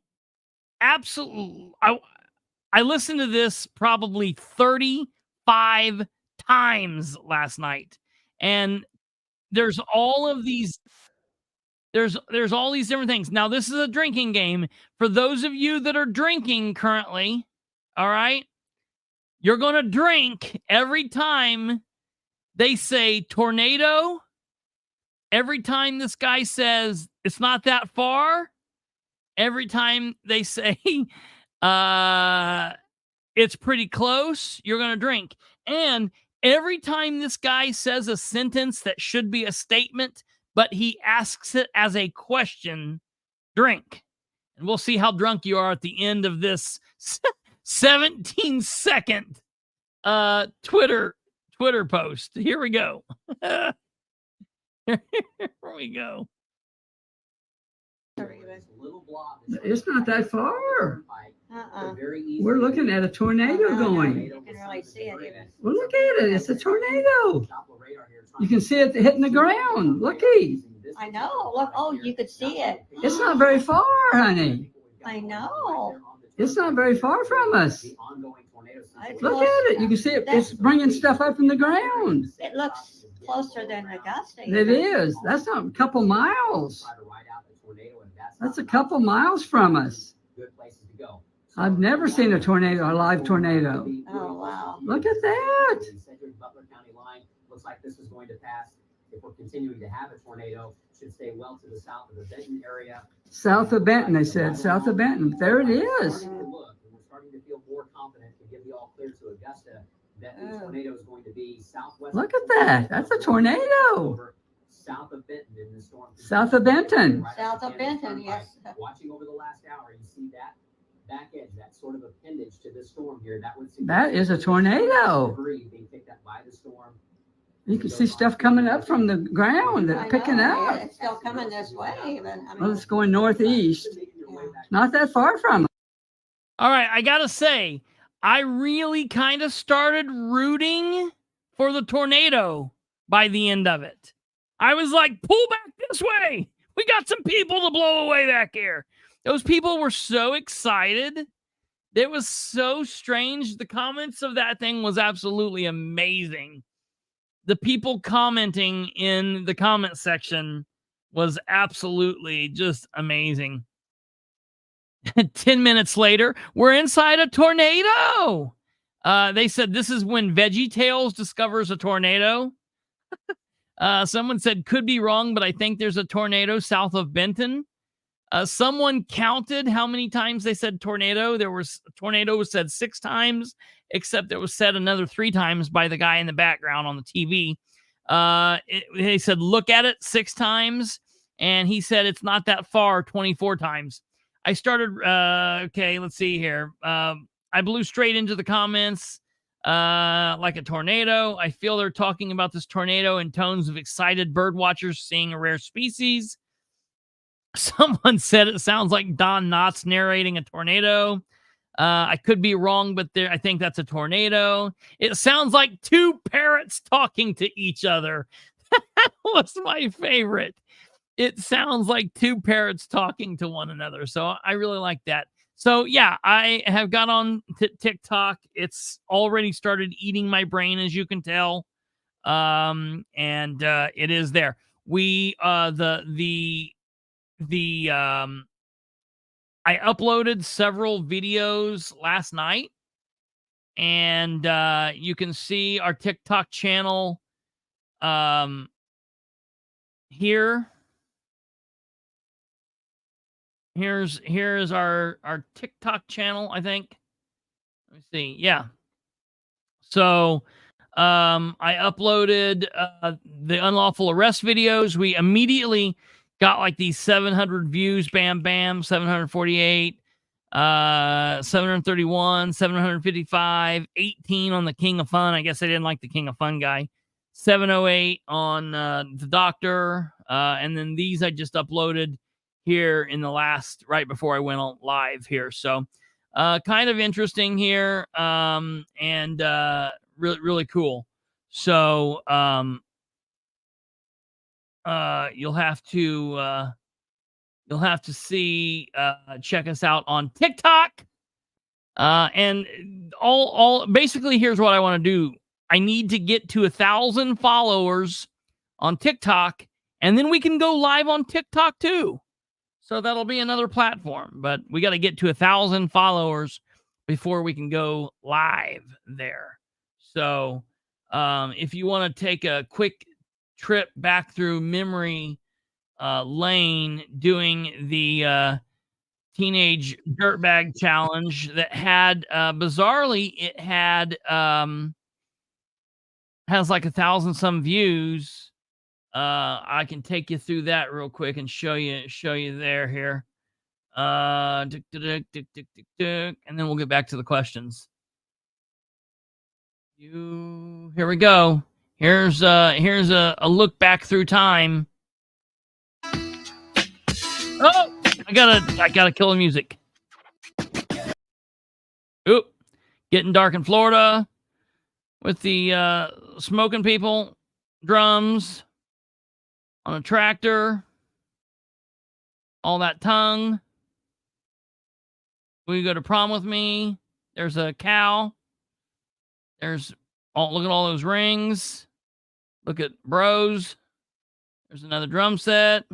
absolute. I listened to this probably 35 times last night, and there's all of these. There's all these different things. Now, this is a drinking game. For those of you that are drinking currently, all right, you're going to drink every time they say tornado. Every time this guy says it's not that far. Every time they say it's pretty close, you're going to drink. And every time this guy says a sentence that should be a statement, but he asks it as a question, drink. And we'll see how drunk you are at the end of this 17-second Twitter post. Here we go. Here we go. It's not that far. We're looking at a tornado going. You can really see it even. Well, look at it. It's a tornado. You can see it hitting the ground. Looky. I know. Look, oh, you could see it. It's not very far, honey. I know. It's not very far from us. It's Look close- at it. You can see it. It's bringing stuff up from the ground. It looks closer than the gas station. It is. That's not a couple miles. That's a couple miles from us. I've never seen a tornado, a live tornado. Oh, wow. Look at that. Looks like this is going to pass. If we're continuing to have a tornado, should stay well to the south of the Benton area. South of Benton, they said. South of Benton. There it is. We're starting to feel more confident to give you all clear to Augusta that the tornado is going to be southwest. Look at that. That's a tornado. South of Benton in the storm. South of Benton. South of Benton, yes. Watching over the last hour, you see that back edge, that sort of appendage to this storm here. That is a tornado. Debris being picked up by the storm. You can see stuff coming up from the ground I and picking know, up. It's still coming this way, but I Well, mean, it's going northeast. Not that far from it. All right, I got to say, I really kind of started rooting for the tornado by the end of it. I was like, pull back this way. We got some people to blow away back here. Those people were so excited. It was so strange. The comments of that thing was absolutely amazing. The people commenting in the comment section was absolutely just amazing. 10 minutes later, we're inside a tornado. They said this is when VeggieTales discovers a tornado. Someone said could be wrong, but I think there's a tornado south of Benton. Someone counted how many times they said tornado. Tornado was said 6 times, except it was said another 3 times by the guy in the background on the TV. They said look at it 6 times, and he said it's not that far 24 times. I started, okay, let's see here. I blew straight into the comments like a tornado. I feel they're talking about this tornado in tones of excited bird watchers seeing a rare species. Someone said it sounds like Don Knotts narrating a tornado. I could be wrong, but I think that's a tornado. It sounds like 2 parrots talking to each other. That was my favorite. It sounds like 2 parrots talking to one another. So I really like that. So yeah, I have got on TikTok. It's already started eating my brain, as you can tell. And it is there. The I uploaded several videos last night, and you can see our TikTok channel here. Here's our TikTok channel, I think. Let me see. Yeah. So I uploaded the unlawful arrest videos. We immediately got like these 700 views, bam, bam, 748, 731, 755, 18 on the King of Fun. I guess I didn't like the King of Fun guy. 708 on the doctor. And then these I just uploaded here in the right before I went on live here. So kind of interesting here. And really, really cool. So you'll have to see, check us out on TikTok. And all basically, here's what I want to do. I need to get to 1,000 followers on TikTok, and then we can go live on TikTok too. So that'll be another platform, but we got to get to 1,000 followers before we can go live there. So if you want to take a quick trip back through memory lane, doing the Teenage Dirtbag Challenge that had, bizarrely, it had, has like 1,000 some views. I can take you through that real quick and show you there here. And then we'll get back to the questions. Here we go. Here's a look back through time. Oh, I gotta kill the music. Oop, getting dark in Florida with the smoking people, drums on a tractor, all that tongue. Will you go to prom with me? There's a cow. Look at all those rings. Look at bros. There's another drum set.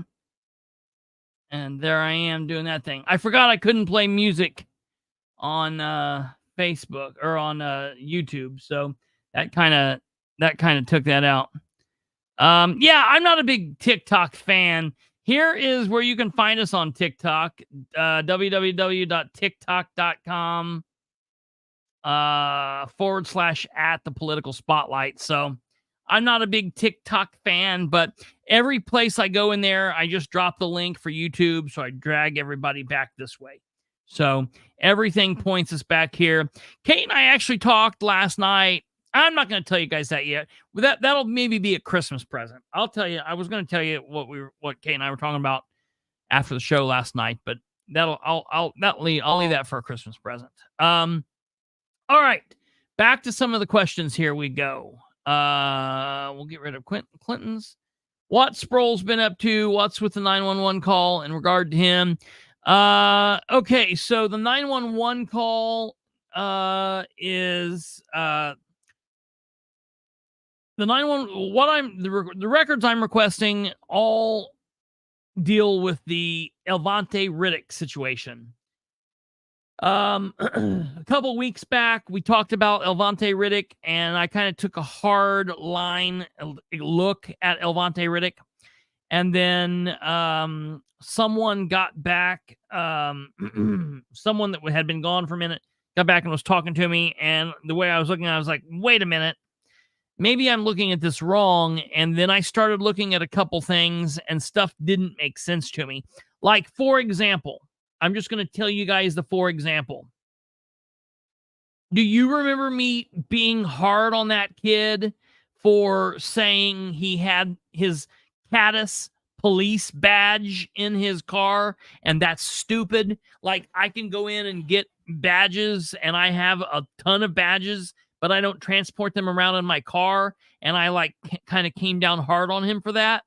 And there I am doing that thing. I forgot I couldn't play music on Facebook or on YouTube. So that kind of took that out. Yeah, I'm not a big TikTok fan. Here is where you can find us on TikTok. www.tiktok.com /@thepoliticalspotlight. So I'm not a big TikTok fan, but every place I go in there, I just drop the link for YouTube. So I drag everybody back this way. So everything points us back here. Kate and I actually talked last night. I'm not going to tell you guys that yet. That'll maybe be a Christmas present. I'll tell you. I was going to tell you what Kate and I were talking about after the show last night, but I'll leave that for a Christmas present. All right, back to some of the questions. Here we go. We'll get rid of Clinton's. What Sproul's been up to? What's with the 911 call in regard to him? Okay, so the 911 call is the 911. The records I'm requesting all deal with the Elvante Riddick situation. A couple weeks back, we talked about Elvante Riddick, and I kind of took a hard line look at Elvante Riddick. And then someone got back, someone that had been gone for a minute, got back and was talking to me. And the way I was looking, I was like, wait a minute, maybe I'm looking at this wrong. And then I started looking at a couple things, and stuff didn't make sense to me. Like, for example, I'm just going to tell you guys the for example. Do you remember me being hard on that kid for saying he had his Caddis police badge in his car, and that's stupid? Like, I can go in and get badges, and I have a ton of badges, but I don't transport them around in my car, and I kind of came down hard on him for that.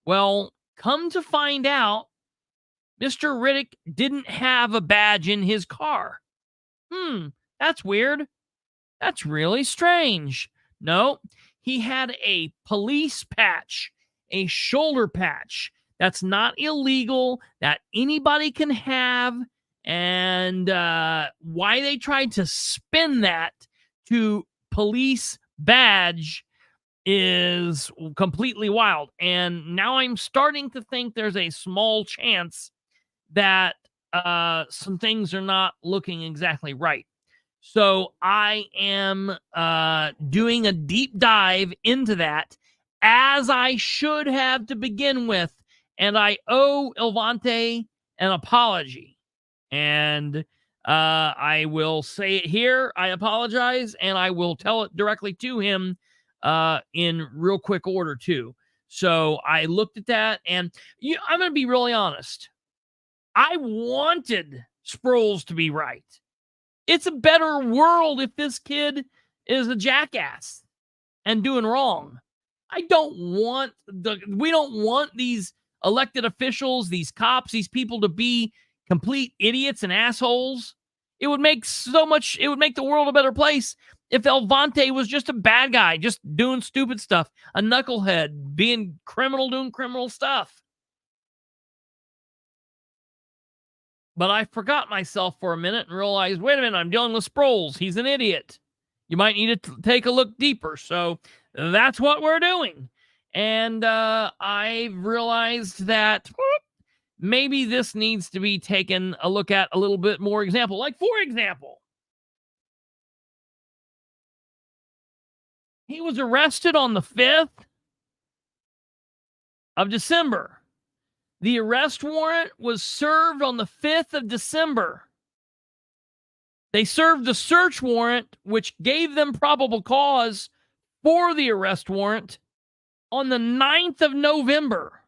Well, come to find out, Mr. Riddick didn't have a badge in his car. That's weird. That's really strange. No, he had a police patch, a shoulder patch that's not illegal, that anybody can have, and why they tried to spin that to police badge is completely wild. And now I'm starting to think there's a small chance that some things are not looking exactly right. So I am doing a deep dive into that, as I should have to begin with. And I owe Elvante an apology. And I will say it here. I apologize, and I will tell it directly to him in real quick order, too. So I looked at that, and I'm going to be really honest. I wanted Sproles to be right. It's a better world if this kid is a jackass and doing wrong. We don't want these elected officials, these cops, these people to be complete idiots and assholes. It would make the world a better place if Elvante was just a bad guy, just doing stupid stuff, a knucklehead, being criminal, doing criminal stuff. But I forgot myself for a minute and realized, wait a minute, I'm dealing with Sproles. He's an idiot. You might need to take a look deeper. So that's what we're doing. And I realized that maybe this needs to be taken a look at a little bit more example. Like, for example, he was arrested on the 5th of December. The arrest warrant was served on the 5th of December. They served the search warrant, which gave them probable cause for the arrest warrant, on the 9th of November.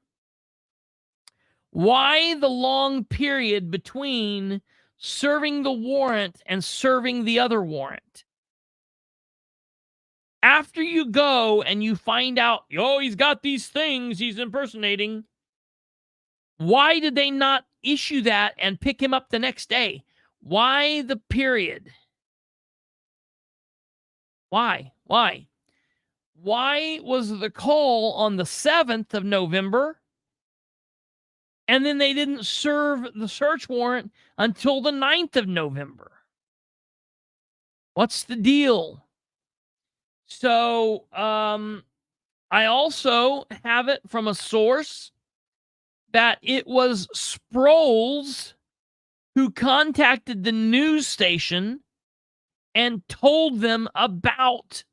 Why the long period between serving the warrant and serving the other warrant? After you go and you find out, he's got these things he's impersonating, why did they not issue that and pick him up the next day? Why the period? Why? Why was the call on the 7th of November, and then they didn't serve the search warrant until the 9th of November? What's the deal? So, I also have it from a source that it was Sproles who contacted the news station and told them about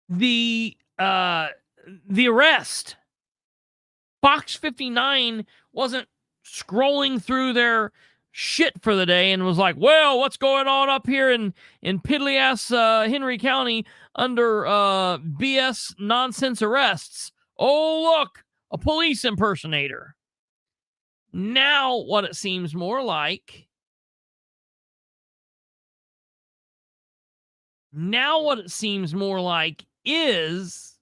the arrest. Fox 59 wasn't scrolling through their shit for the day and was like, well, what's going on up here in piddly-ass Henry County under BS nonsense arrests? Oh, look, a police impersonator. Now what it seems more like is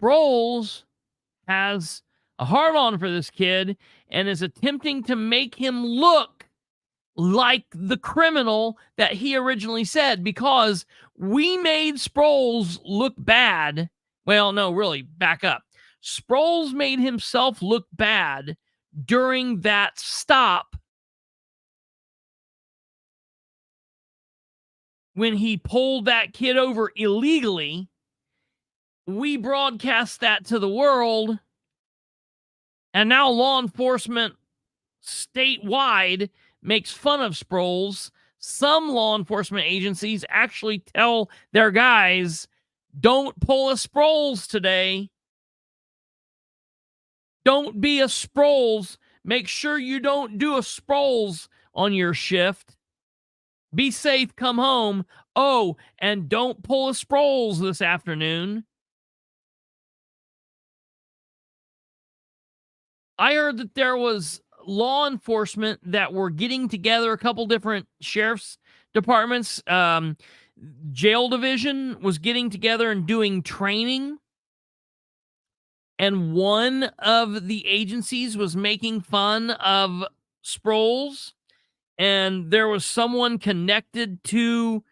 Sproles has a hard-on for this kid and is attempting to make him look like the criminal that he originally said, because we made Sproles look bad. Well, no, really, back up. Sproles made himself look bad during that stop when he pulled that kid over illegally. We broadcast that to the world, and now law enforcement statewide makes fun of Sproles. Some law enforcement agencies actually tell their guys, don't pull a Sproles today. Don't be a Sproles. Make sure you don't do a Sproles on your shift. Be safe, come home. Oh, and don't pull a Sproles this afternoon. I heard that there was law enforcement that were getting together, a couple different sheriff's departments. Jail division was getting together and doing training. And one of the agencies was making fun of Sproles. And there was someone connected to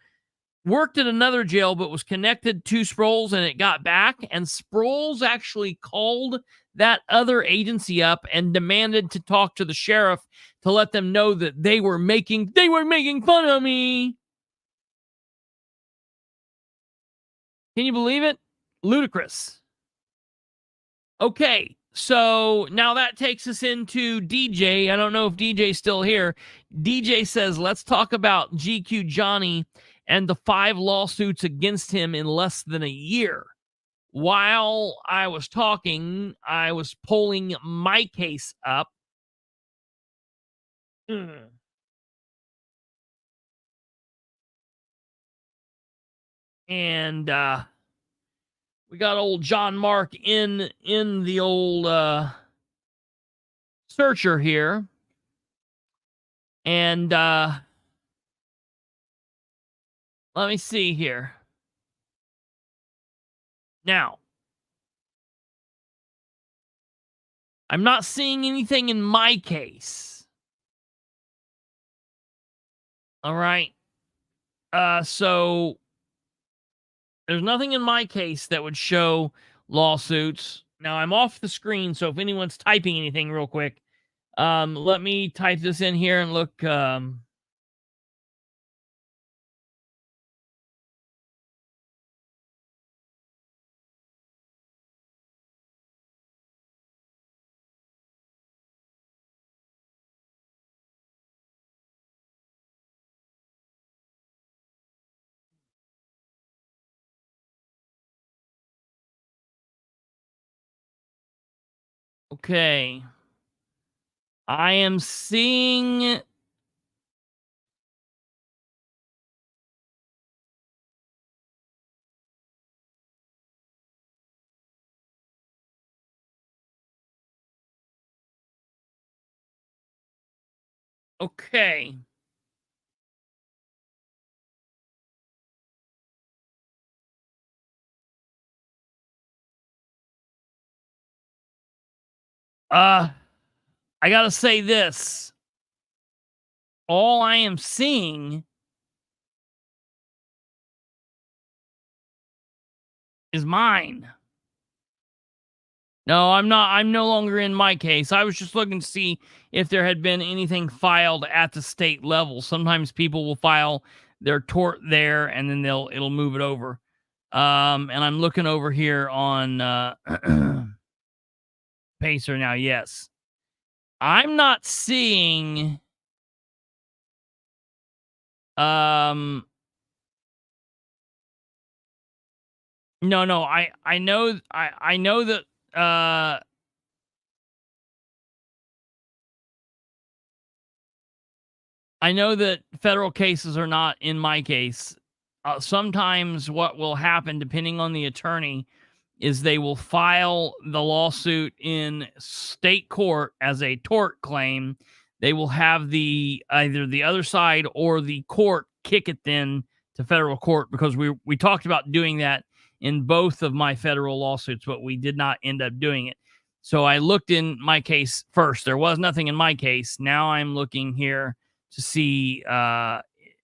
worked at another jail, but was connected to Sproles, and it got back. And Sproles actually called that other agency up and demanded to talk to the sheriff to let them know that they were making fun of me. Can you believe it? Ludicrous. Okay, so now that takes us into DJ. I don't know if DJ's still here. DJ says, let's talk about GQ Johnny and the 5 lawsuits against him in less than a year. While I was talking, I was pulling my case up. And we got old John Mark in the old searcher here. And let me see here. Now, I'm not seeing anything in my case. All right. So there's nothing in my case that would show lawsuits. Now I'm off the screen, so if anyone's typing anything real quick, let me type this in here and look. Okay. I am seeing. Okay. I gotta say this. All I am seeing is mine. No, I'm not. I'm no longer in my case. I was just looking to see if there had been anything filed at the state level. Sometimes people will file their tort there, and then it'll move it over. And I'm looking over here on Pacer now. Yes, I'm not seeing. No. I know. I know that. I know that federal cases are not in my case. Sometimes what will happen, depending on the attorney, is they will file the lawsuit in state court as a tort claim. They will have either the other side or the court kick it then to federal court, because we talked about doing that in both of my federal lawsuits, but we did not end up doing it. So I looked in my case first. There was nothing in my case. Now I'm looking here to see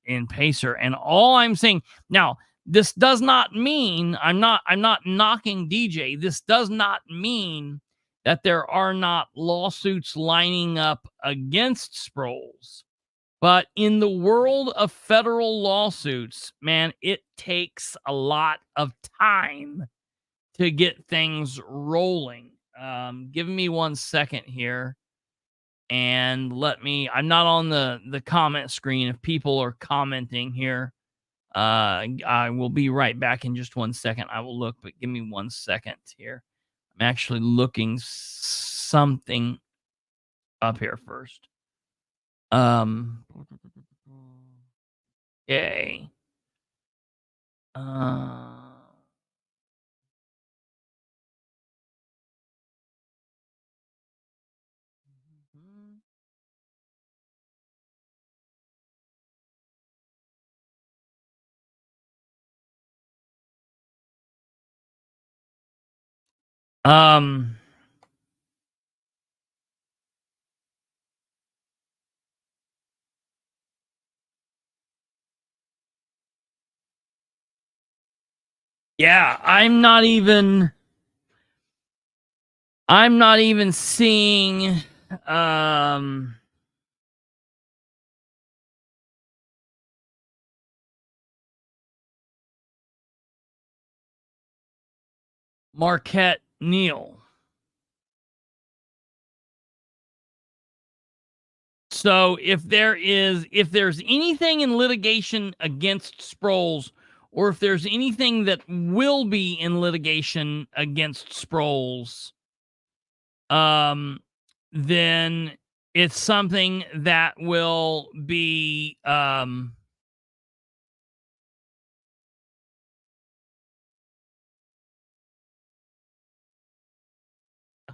in Pacer, and all I'm saying now, this does not mean I'm not knocking DJ. This does not mean that there are not lawsuits lining up against Sproles. But in the world of federal lawsuits, man, it takes a lot of time to get things rolling. Give me 1 second here. And I'm not on the comment screen. If people are commenting here, I will be right back in just 1 second. I will look, but give me 1 second here. I'm actually looking something up here first. Okay. Yeah, I'm not even seeing Marquette Neal. So if there's anything in litigation against Sproles, or if there's anything that will be in litigation against Sproles, then it's something that will be I'm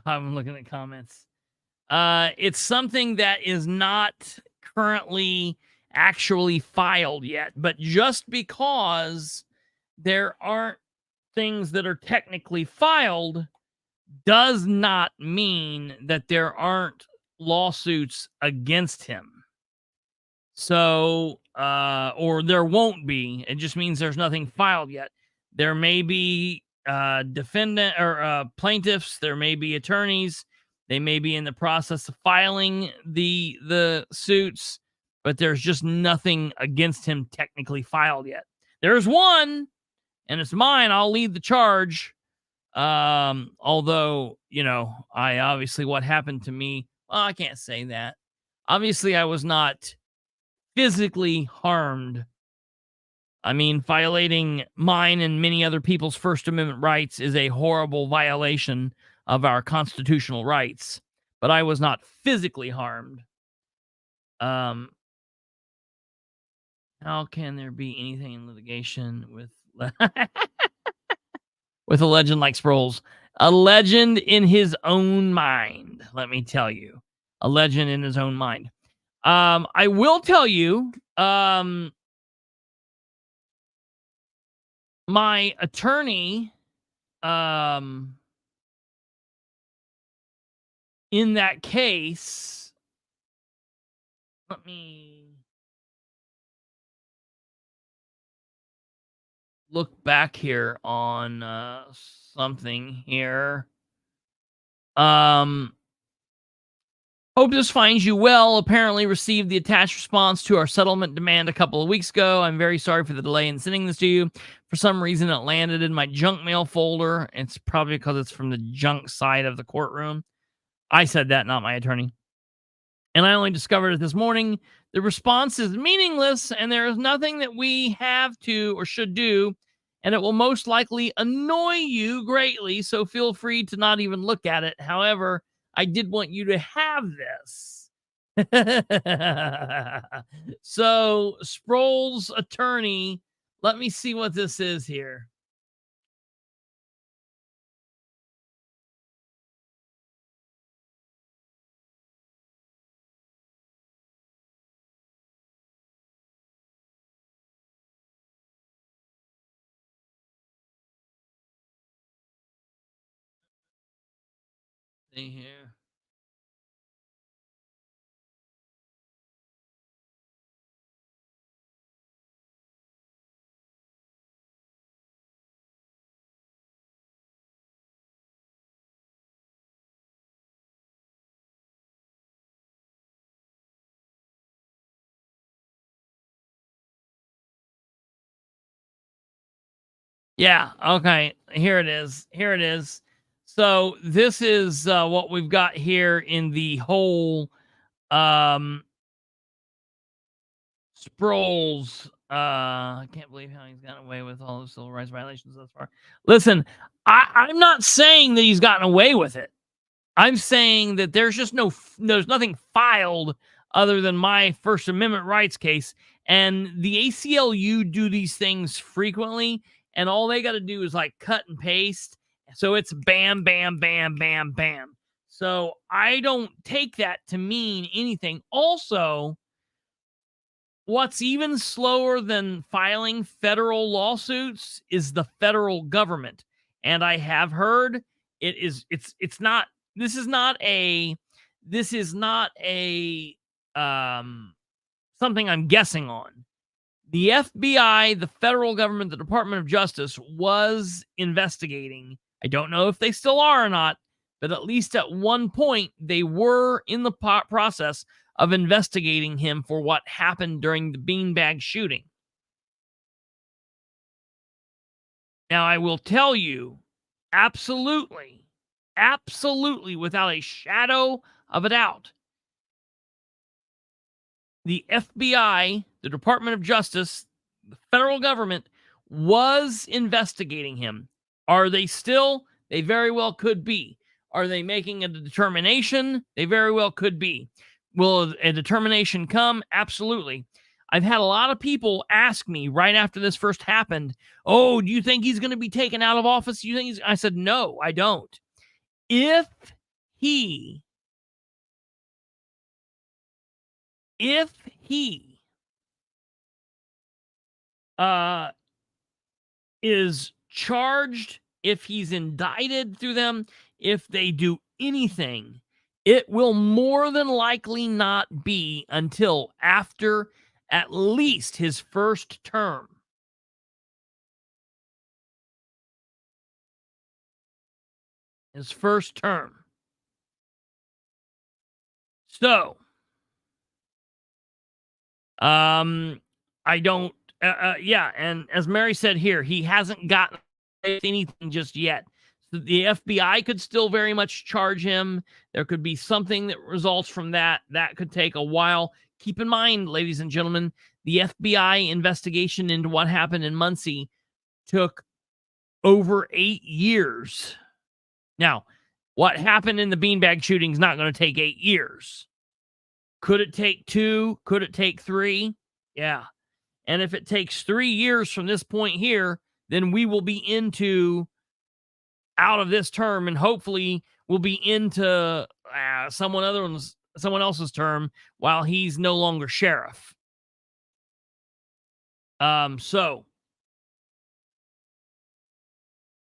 looking at comments. It's something that is not currently actually filed yet, but just because there aren't things that are technically filed does not mean that there aren't lawsuits against him. So, or there won't be. It just means there's nothing filed yet. There may be defendant or plaintiffs. There may be attorneys. They may be in the process of filing the suits, but there's just nothing against him technically filed yet. There's one, and it's mine. I'll lead the charge. Although, I obviously what happened to me, well, I can't say that. Obviously, I was not physically harmed. I mean, violating mine and many other people's First Amendment rights is a horrible violation of our constitutional rights, but I was not physically harmed. How can there be anything in litigation with with a legend like Sproles? A legend in his own mind, let me tell you. A legend in his own mind. I will tell you, my attorney, in that case, let me look back here on something here. Hope this finds you well. Apparently received the attached response to our settlement demand a couple of weeks ago. I'm very sorry for the delay in sending this to you. For some reason, it landed in my junk mail folder. It's probably because it's from the junk side of the courtroom. I said that, not my attorney. And I only discovered it this morning. The response is meaningless, and there is nothing that we have to or should do, and it will most likely annoy you greatly, so feel free to not even look at it. However, I did want you to have this. So, Sproles' attorney, let me see what this is here. See here. Yeah, okay. Here it is. Here it is. So this is what we've got here in the whole Sproles. I can't believe how he's gotten away with all those civil rights violations thus far. Listen, I'm not saying that he's gotten away with it. I'm saying that there's just there's nothing filed other than my First Amendment rights case. And the ACLU do these things frequently, and all they got to do is like cut and paste. So it's bam, bam, bam, bam, bam. So I don't take that to mean anything. Also, what's even slower than filing federal lawsuits is the federal government. And I have heard it's not, this is not a something I'm guessing on. The FBI, the federal government, the Department of Justice was investigating. I don't know if they still are or not, but at least at one point they were in the process of investigating him for what happened during the beanbag shooting. Now, I will tell you, absolutely, without a shadow of a doubt, the FBI, the Department of Justice, the federal government was investigating him. Are they still? They very well could be. Are they making a determination? They very well could be. Will a determination come? Absolutely. I've had a lot of people ask me right after this first happened, oh, do you think he's going to be taken out of office? Do you think I said, no, I don't. If he is charged, if he's indicted through them, if they do anything, it will more than likely not be until after at least his first term. His first term. So, I don't, yeah, and as Mary said here, he hasn't gotten anything just yet. So the FBI could still very much charge him. There could be something that results from that. That could take a while. Keep in mind, ladies and gentlemen, the FBI investigation into what happened in Muncie took over 8 years. Now, what happened in the beanbag shooting is not going to take 8 years. Could it take 2? Could it take 3? Yeah. And if it takes 3 years from this point here, then we will be out of this term, and hopefully we'll be into someone else's term while he's no longer sheriff. So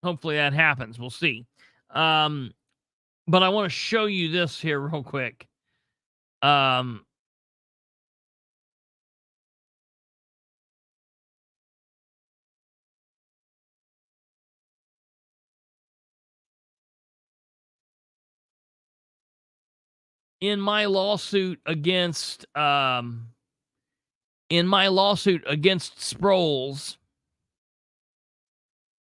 hopefully that happens. We'll see. But I want to show you this here real quick. In my lawsuit against Sproles.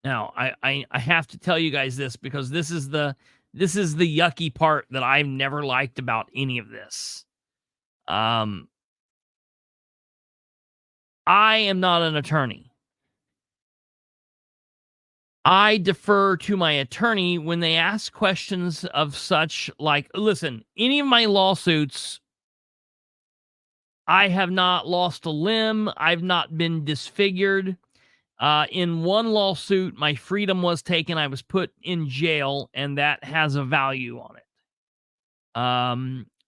Now, I have to tell you guys this because this is the yucky part that I've never liked about any of this. I am not an attorney. I defer to my attorney when they ask questions of such like, listen, any of my lawsuits, I have not lost a limb. I've not been disfigured. In one lawsuit, my freedom was taken. I was put in jail, and that has a value on it.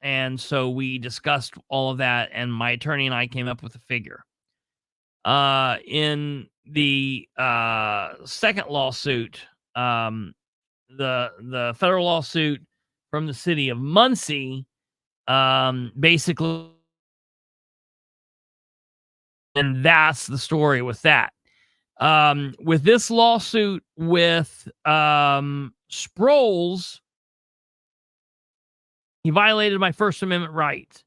And so we discussed all of that, and my attorney and I came up with a figure. In the second lawsuit, the federal lawsuit from the city of Muncie, basically, and that's the story with that. With this lawsuit with Sproles, he violated my First Amendment right.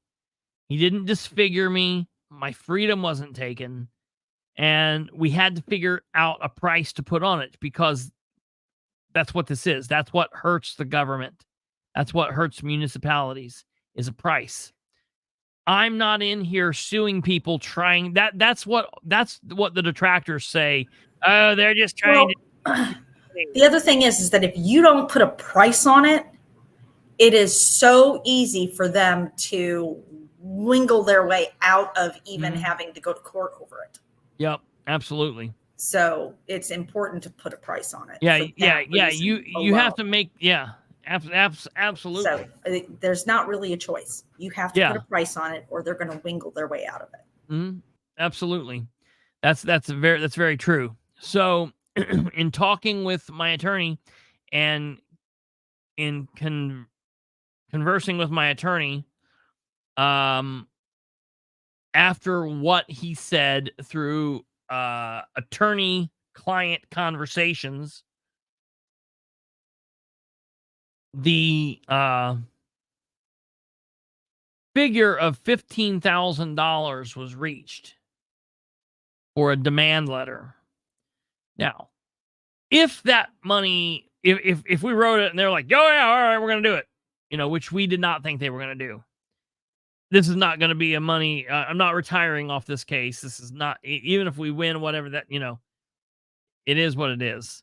He didn't disfigure me. My freedom wasn't taken. And we had to figure out a price to put on it because that's what this is. That's what hurts the government. That's what hurts municipalities is a price. I'm not in here suing people trying that's what the detractors say. Oh, they're just trying to. The other thing is that if you don't put a price on it, it is so easy for them to wingle their way out of even having to go to court over it. Yep, absolutely. So it's important to put a price on it. Yeah. You have to make absolutely. So there's not really a choice. You have to put a price on it, or they're going to wingle their way out of it. Absolutely, that's very true. So, in talking with my attorney and in conversing with my attorney, after what he said through attorney-client conversations, the figure of $15,000 was reached for a demand letter. Now, if that money, if we wrote it and they're like, oh yeah, all right, we're going to do it, which we did not think they were going to do. This is not going to be a money. I'm not retiring off this case. This is not, even if we win, whatever that, it is what it is.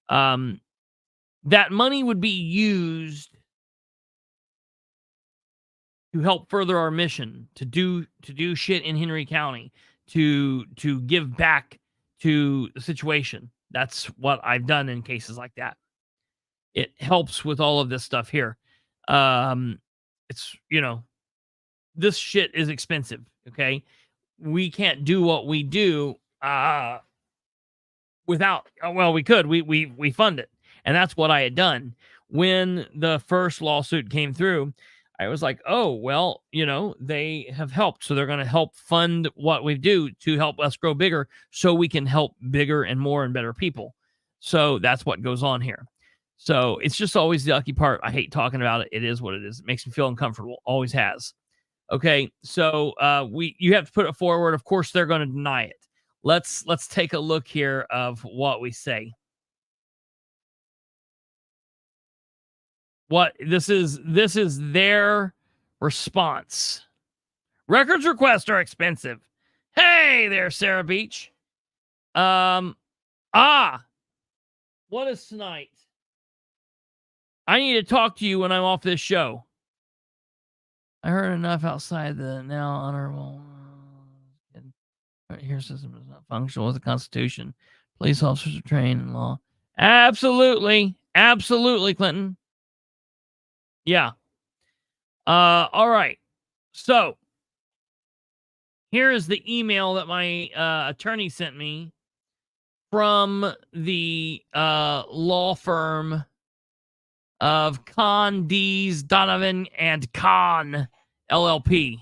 That money would be used to help further our mission, to do shit in Henry County, to give back to the situation. That's what I've done in cases like that. It helps with all of this stuff here. It's, this shit is expensive, okay? We can't do what we do without, well, we could. We fund it. And that's what I had done. When the first lawsuit came through, I was like, oh, well, they have helped. So they're going to help fund what we do to help us grow bigger so we can help bigger and more and better people. So that's what goes on here. So it's just always the yucky part. I hate talking about it. It is what it is. It makes me feel uncomfortable. Always has. Okay. So you have to put it forward. Of course, they're going to deny it. Let's take a look here of what we say. What this is their response. Records requests are expensive. Hey there, Sarah Beach. What is tonight? I need to talk to you when I'm off this show. I heard enough outside the now honorable. Here system is not functional with the Constitution. Police officers are trained in law. Absolutely, Clinton. Yeah. All right. So here is the email that my attorney sent me from the law firm of Conn, Dees, Donovan, and Conn, LLP.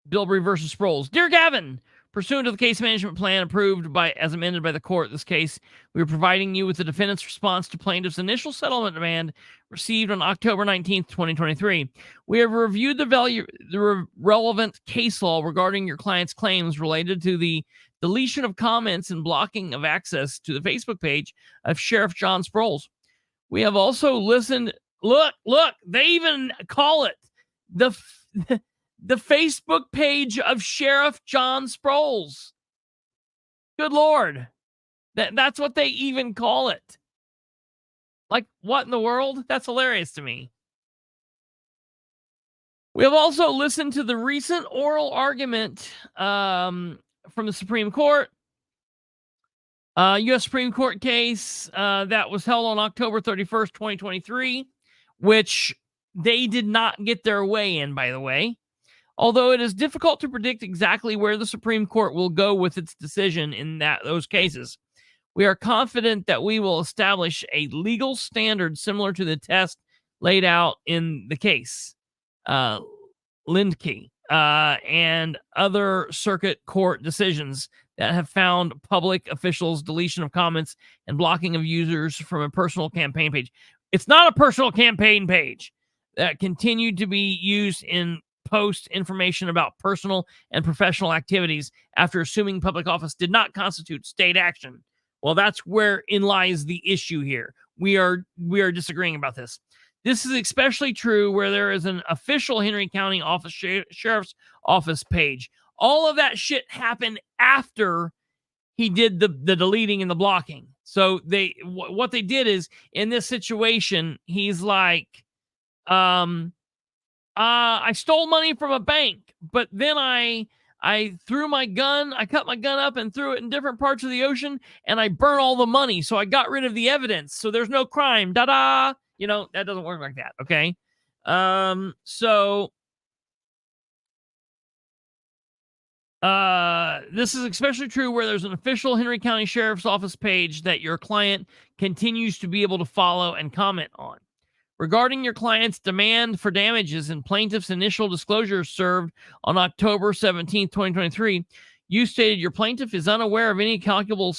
Bilbrey versus Sproles. Dear Gavin, pursuant to the case management plan approved as amended by the court, this case, we are providing you with the defendant's response to plaintiff's initial settlement demand received on October 19th, 2023. We have reviewed the relevant case law regarding your client's claims related to the deletion of comments and blocking of access to the Facebook page of Sheriff John Sproles. We have also listened. Look, they even call it the Facebook page of Sheriff John Sproles. Good Lord. That's what they even call it. Like, what in the world? That's hilarious to me. We have also listened to the recent oral argument from the Supreme Court. U.S. Supreme Court case that was held on October 31st, 2023, which they did not get their way in, by the way. Although it is difficult to predict exactly where the Supreme Court will go with its decision in those cases, we are confident that we will establish a legal standard similar to the test laid out in the case, Lindke, and other circuit court decisions that have found public officials' deletion of comments and blocking of users from a personal campaign page. It's not a personal campaign page that continued to be used in post information about personal and professional activities after assuming public office did not constitute state action. Well, that's wherein lies the issue here. We are disagreeing about this. This is especially true where there is an official Henry County office sheriff's office page. All of that shit happened after he did the deleting and the blocking. So what they did is, in this situation, he's like, I stole money from a bank, but then I threw my gun, I cut my gun up and threw it in different parts of the ocean, and I burnt all the money, so I got rid of the evidence, so there's no crime. Da-da! That doesn't work like that, okay? This is especially true where there's an official Henry County Sheriff's Office page that your client continues to be able to follow and comment on. Regarding your client's demand for damages in plaintiff's initial disclosure served on October 17, 2023, you stated your plaintiff is unaware of any calculable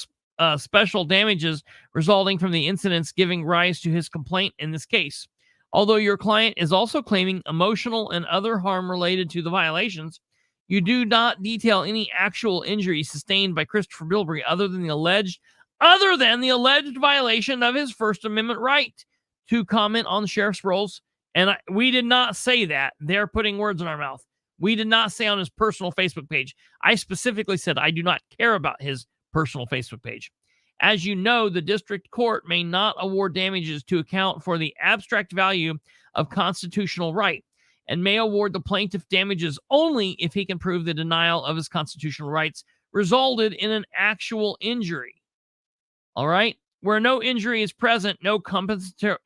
special damages resulting from the incidents giving rise to his complaint in this case. Although your client is also claiming emotional and other harm related to the violations, you do not detail any actual injury sustained by Kristopher Bilbrey other than the alleged violation of his First Amendment right to comment on sheriff's rolls. And we did not say that. They're putting words in our mouth. We did not say on his personal Facebook page. I specifically said I do not care about his personal Facebook page. As you know, the district court may not award damages to account for the abstract value of constitutional right and may award the plaintiff damages only if he can prove the denial of his constitutional rights resulted in an actual injury. All right? Where no injury is present, no compensatory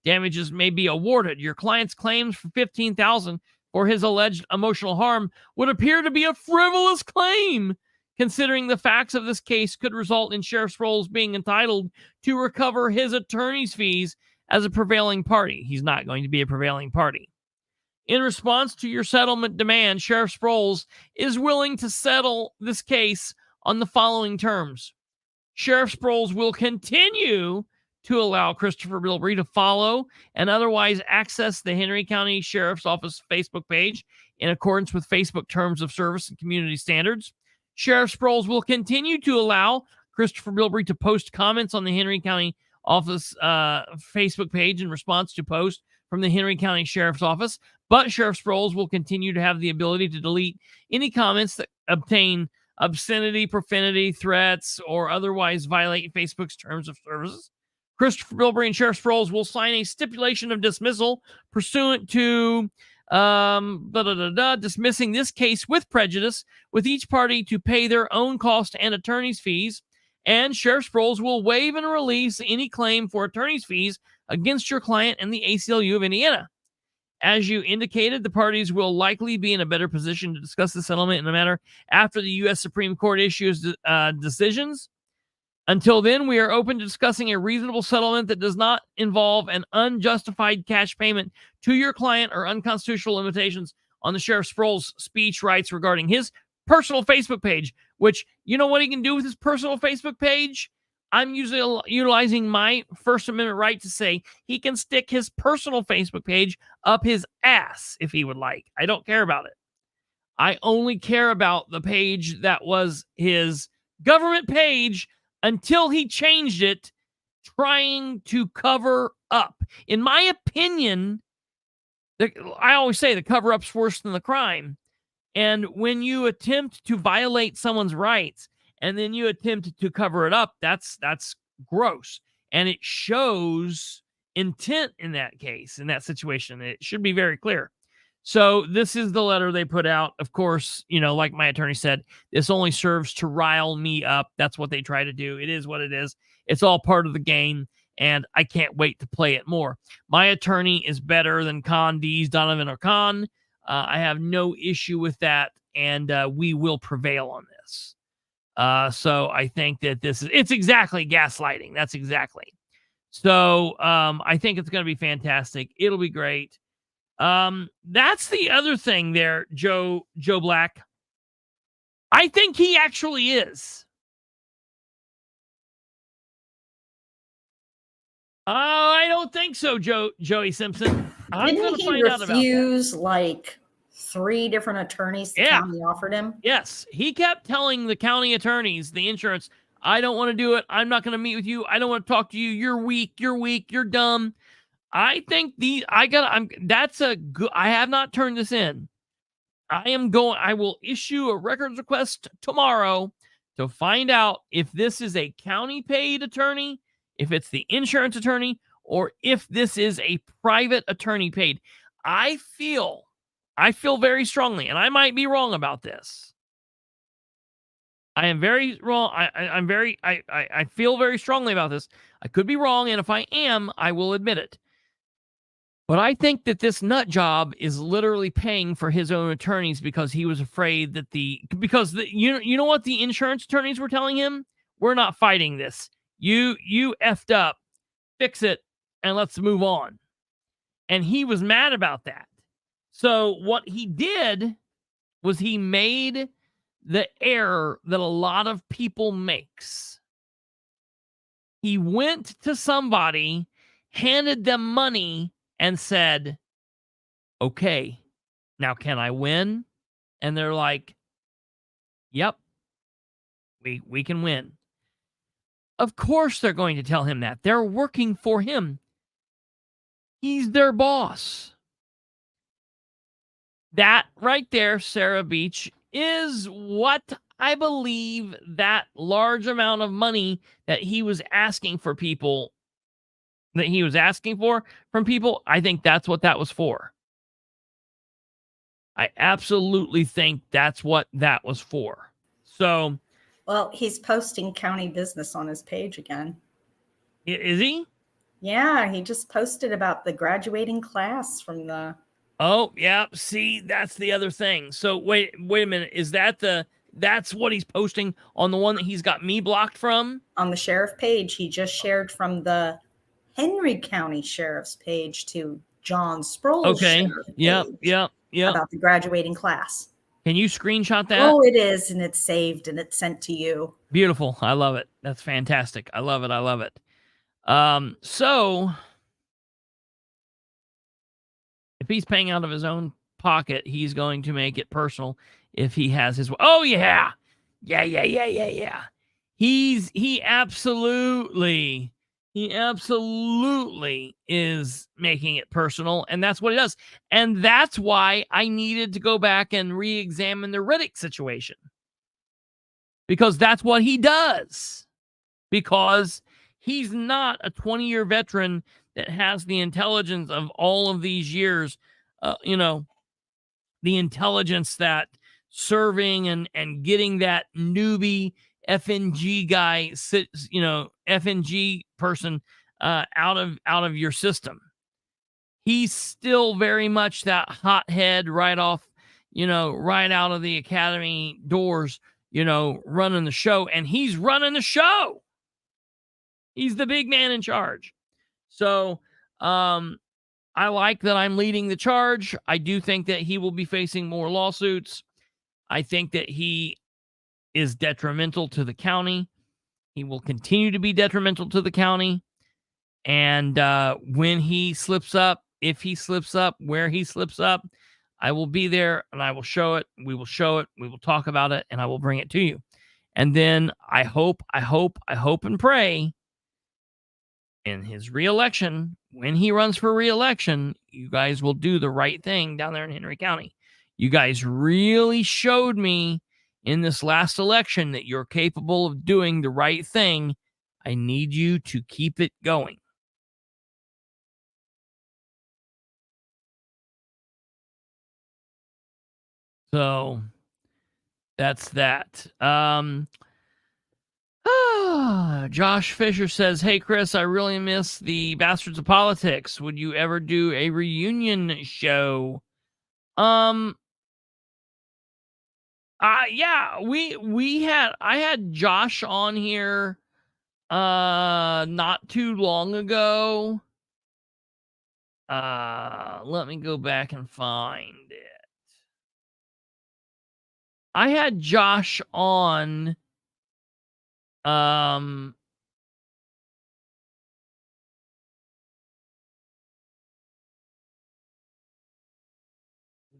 damages may be awarded. Your client's claims for $15,000 for his alleged emotional harm would appear to be a frivolous claim, considering the facts of this case could result in Sheriff Sproles being entitled to recover his attorney's fees as a prevailing party. He's not going to be a prevailing party. In response to your settlement demand, Sheriff Sproles is willing to settle this case on the following terms. Sheriff Sproles will continue to allow Kristopher Bilbrey to follow and otherwise access the Henry County Sheriff's Office Facebook page in accordance with Facebook Terms of Service and Community Standards. Sheriff Sproles will continue to allow Kristopher Bilbrey to post comments on the Henry County Office Facebook page in response to posts from the Henry County Sheriff's Office, but Sheriff Sproles will continue to have the ability to delete any comments that obtain obscenity, profanity, threats, or otherwise violate Facebook's terms of services. Kristopher Bilbrey and Sheriff Sproles will sign a stipulation of dismissal pursuant to dismissing this case with prejudice, with each party to pay their own cost and attorney's fees. And Sheriff Sproles will waive and release any claim for attorney's fees against your client and the ACLU of Indiana. As you indicated, the parties will likely be in a better position to discuss the settlement in a matter after the U.S. Supreme Court issues decisions. Until then, we are open to discussing a reasonable settlement that does not involve an unjustified cash payment to your client or unconstitutional limitations on the Sheriff Sproles' speech rights regarding his personal Facebook page, which, you know what he can do with his personal Facebook page? I'm usually utilizing my First Amendment right to say he can stick his personal Facebook page up his ass if he would like. I don't care about it. I only care about the page that was his government page until he changed it, trying to cover up. In my opinion, I always say the cover-up's worse than the crime. And when you attempt to violate someone's rights and then you attempt to cover it up, that's gross. And it shows intent in that case, in that situation. It should be very clear. So this is the letter they put out. Of course, you know, like my attorney said, this only serves to rile me up. That's what they try to do. It is what it is. It's all part of the game, and I can't wait to play it more. My attorney is better than Con D's Donovan or Con. I have no issue with that, and we will prevail on this. So I think that it's exactly gaslighting. That's exactly. So I think it's going to be fantastic. It'll be great. That's the other thing there, Joe Black. I think he actually is. I don't think so, Joey Simpson. Didn't he refuse like 3 different attorneys the county offered him? Yes. He kept telling the county attorneys, the insurance, I don't want to do it. I'm not going to meet with you. I don't want to talk to you. You're weak. You're dumb. I think I have not turned this in. I will issue a records request tomorrow to find out if this is a county paid attorney, if it's the insurance attorney, or if this is a private attorney paid. I feel very strongly, and I might be wrong about this. I am very wrong. I feel very strongly about this. I could be wrong, and if I am, I will admit it. But I think that this nut job is literally paying for his own attorneys because he was afraid that you know what the insurance attorneys were telling him? We're not fighting this. You effed up. Fix it. and let's move on. And he was mad about that. So what he did was he made the error that a lot of people makes. He went to somebody, handed them money, and said, okay, now can I win? And they're like, yep, we can win. Of course they're going to tell him that. They're working for him. He's their boss. That right there, Sarah Beach, is what I believe that large amount of money that he was asking for people, that he was asking for from people, I think that's what that was for. I absolutely think that's what that was for. So, Well, he's posting county business on his page again. is he? Yeah, he just posted about the graduating class from the... Oh, yeah. See, that's the other thing. So wait a minute. Is that that's what he's posting on the one that he's got me blocked from? On the sheriff page, he just shared from the Henry County Sheriff's page to John Sproul's sheriff page about the graduating class. Can you screenshot that? Oh, it is, and it's saved, and it's sent to you. Beautiful. I love it. That's fantastic. I love it. I love it. So if he's paying out of his own pocket, he's going to make it personal if he has his... Oh, yeah. Yeah. He absolutely is making it personal, and that's what he does. And that's why I needed to go back and re-examine the Riddick situation. Because that's what he does. Because he's not a 20-year veteran that has the intelligence of all of these years, the intelligence that serving and getting that newbie FNG guy, FNG person out of your system. He's still very much that hothead right off, right out of the academy doors, running the show, and he's running the show. He's the big man in charge. So, I like that I'm leading the charge. I do think that he will be facing more lawsuits. I think that he is detrimental to the county. He will continue to be detrimental to the county. And when he slips up, if he slips up, where he slips up, I will be there and I will show it. We will show it. We will talk about it, and I will bring it to you. And then I hope and pray in his reelection, when he runs for reelection, you guys will do the right thing down there in Henry County. You guys really showed me in this last election that you're capable of doing the right thing. I need you to keep it going. So that's that. Josh Fisher says, hey, Chris, I really miss the Bastards of Politics. Would you ever do a reunion show? Yeah, I had Josh on here not too long ago. Let me go back and find it. I had Josh on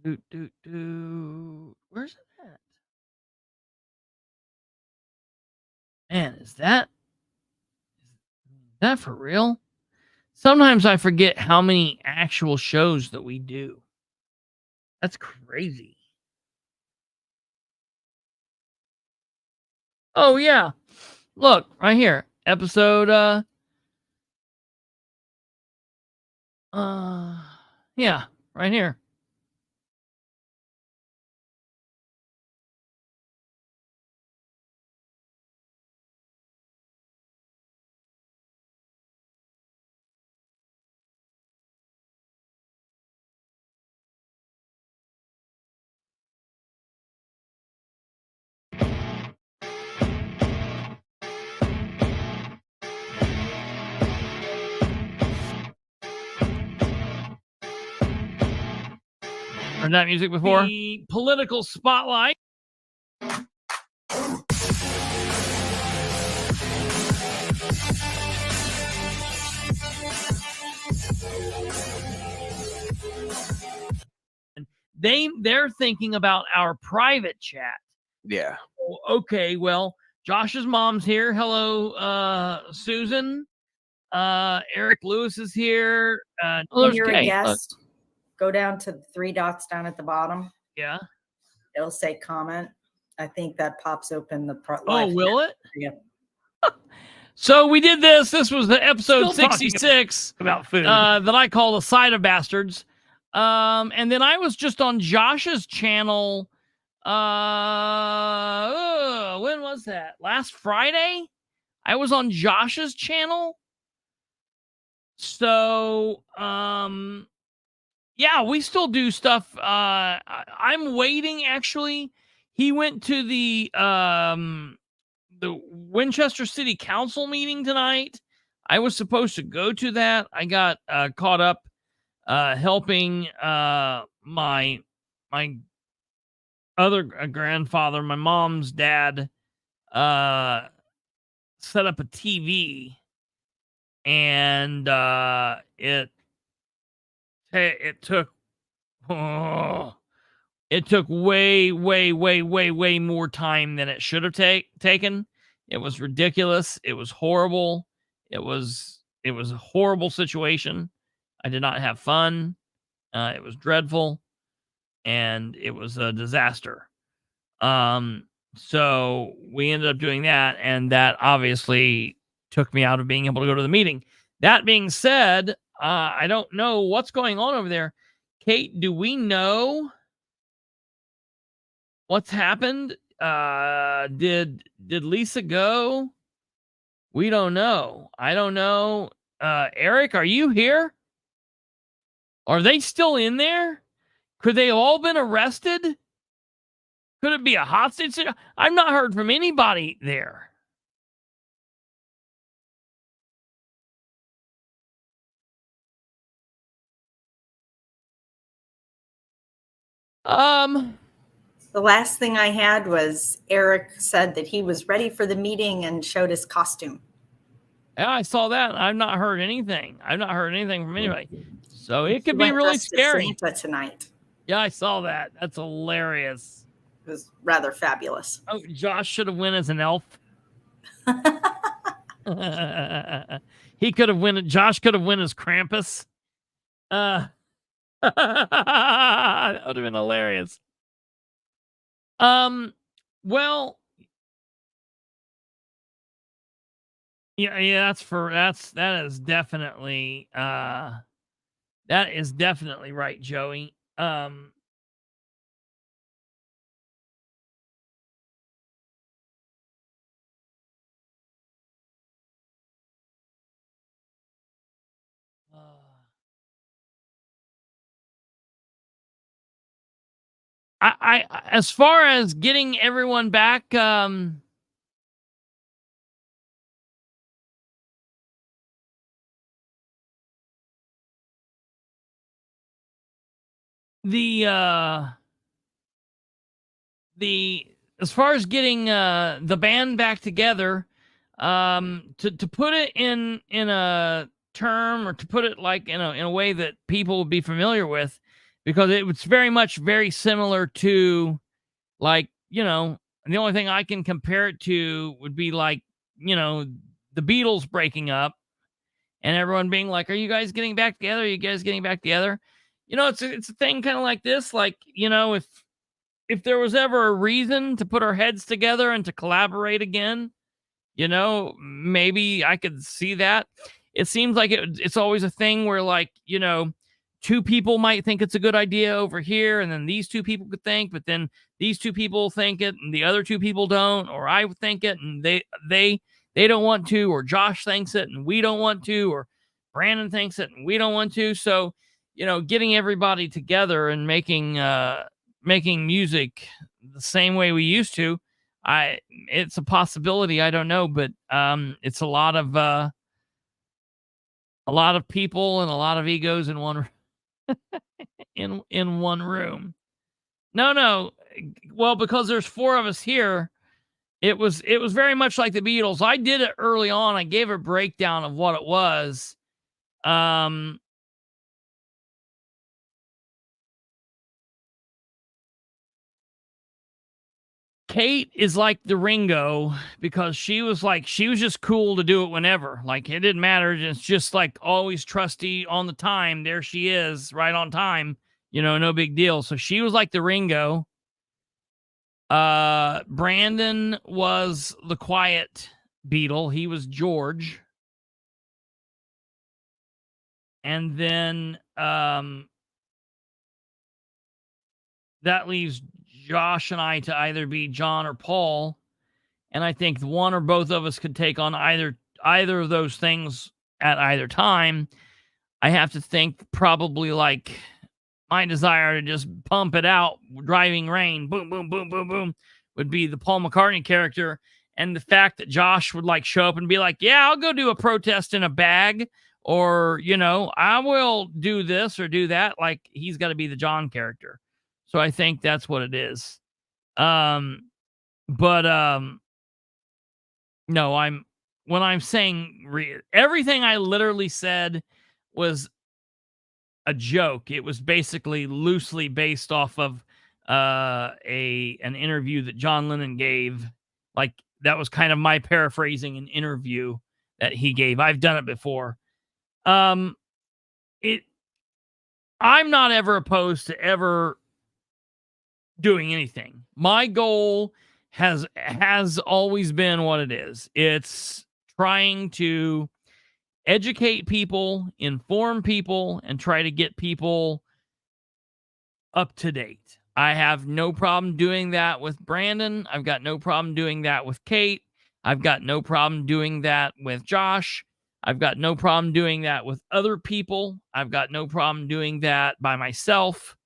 where's it at? Man, is that for real? Sometimes I forget how many actual shows that we do. That's crazy. Oh, yeah. Look, right here. Episode, yeah, right here. Heard that music before? The political spotlight. They're thinking about our private chat. Yeah. Okay, well, Josh's mom's here. Hello, Susan. Eric Lewis is here. When you're a guest, go down to the 3 dots down at the bottom. Yeah. It'll say comment. I think that pops open the will it? Yeah. So we did this. This was the episode 66 about food that I call the Side of Bastards. And then I was just on Josh's channel. When was that? Last Friday? I was on Josh's channel. So, yeah, we still do stuff. I'm waiting, actually. He went to the Winchester City Council meeting tonight. I was supposed to go to that. I got caught up helping my other grandfather, my mom's dad, set up a TV, and it took way more time than it should have taken. It was ridiculous. It was horrible. It was a horrible situation. I did not have fun. It was dreadful, and it was a disaster. So we ended up doing that, and that obviously took me out of being able to go to the meeting. That being said, I don't know what's going on over there. Kate, do we know what's happened? Did Lisa go? We don't know. I don't know. Eric, are you here? Are they still in there? Could they have all been arrested? Could it be a hostage? I've not heard from anybody there. The last thing I had was Eric said that he was ready for the meeting and showed his costume. Yeah, I saw that. I've not heard anything. I've not heard anything from anybody. So it could be really scary. Tonight. Yeah, I saw that. That's hilarious. It was rather fabulous. Oh, Josh should have went as an elf. He could have went. Josh could have went as Krampus. That would have been hilarious. Well, yeah, that is definitely right, Joey. I as far as getting everyone back, as far as getting the band back together, to put it in a term, or to put it like in a way that people would be familiar with, because it was very similar to, like, the only thing I can compare it to would be like, the Beatles breaking up and everyone being like, are you guys getting back together? Are you guys getting back together? It's a thing kind of like this, like, if there was ever a reason to put our heads together and to collaborate again, maybe I could see that. It seems like it's always a thing where, like, two people might think it's a good idea over here, and then these two people could think, but then these two people think it and the other two people don't, or I think it and they don't want to, or Josh thinks it and we don't want to, or Brandon thinks it and we don't want to. So, getting everybody together and making music the same way we used to, it's a possibility. I don't know, but it's a lot of people and a lot of egos in one. in one room. No. Well, because there's 4 of us here, it was very much like the Beatles. I did it early on. I gave a breakdown of what it was. Kate is like the Ringo because she was just cool to do it whenever. Like, it didn't matter. It's just like always trusty on the time. There she is, right on time. No big deal. So she was like the Ringo. Brandon was the quiet Beatle. He was George. And then that leaves Josh and I to either be John or Paul. And I think one or both of us could take on either of those things at either time. I have to think probably like my desire to just pump it out, Driving Rain, boom, boom, boom, boom, boom, would be the Paul McCartney character. And the fact that Josh would like show up and be like, yeah, I'll go do a protest in a bag, or, I will do this or do that. Like, he's got to be the John character. So I think that's what it is. No, when I'm saying everything I literally said was a joke. It was basically loosely based off of an interview that John Lennon gave. Like, that was kind of my paraphrasing an interview that he gave. I've done it before. I'm not ever opposed to ever doing anything. My goal has always been what it is. It's trying to educate people, inform people, and try to get people up to date. I have no problem doing that with Brandon. I've got no problem doing that with Kate. I've got no problem doing that with Josh. I've got no problem doing that with other people. I've got no problem doing that by myself.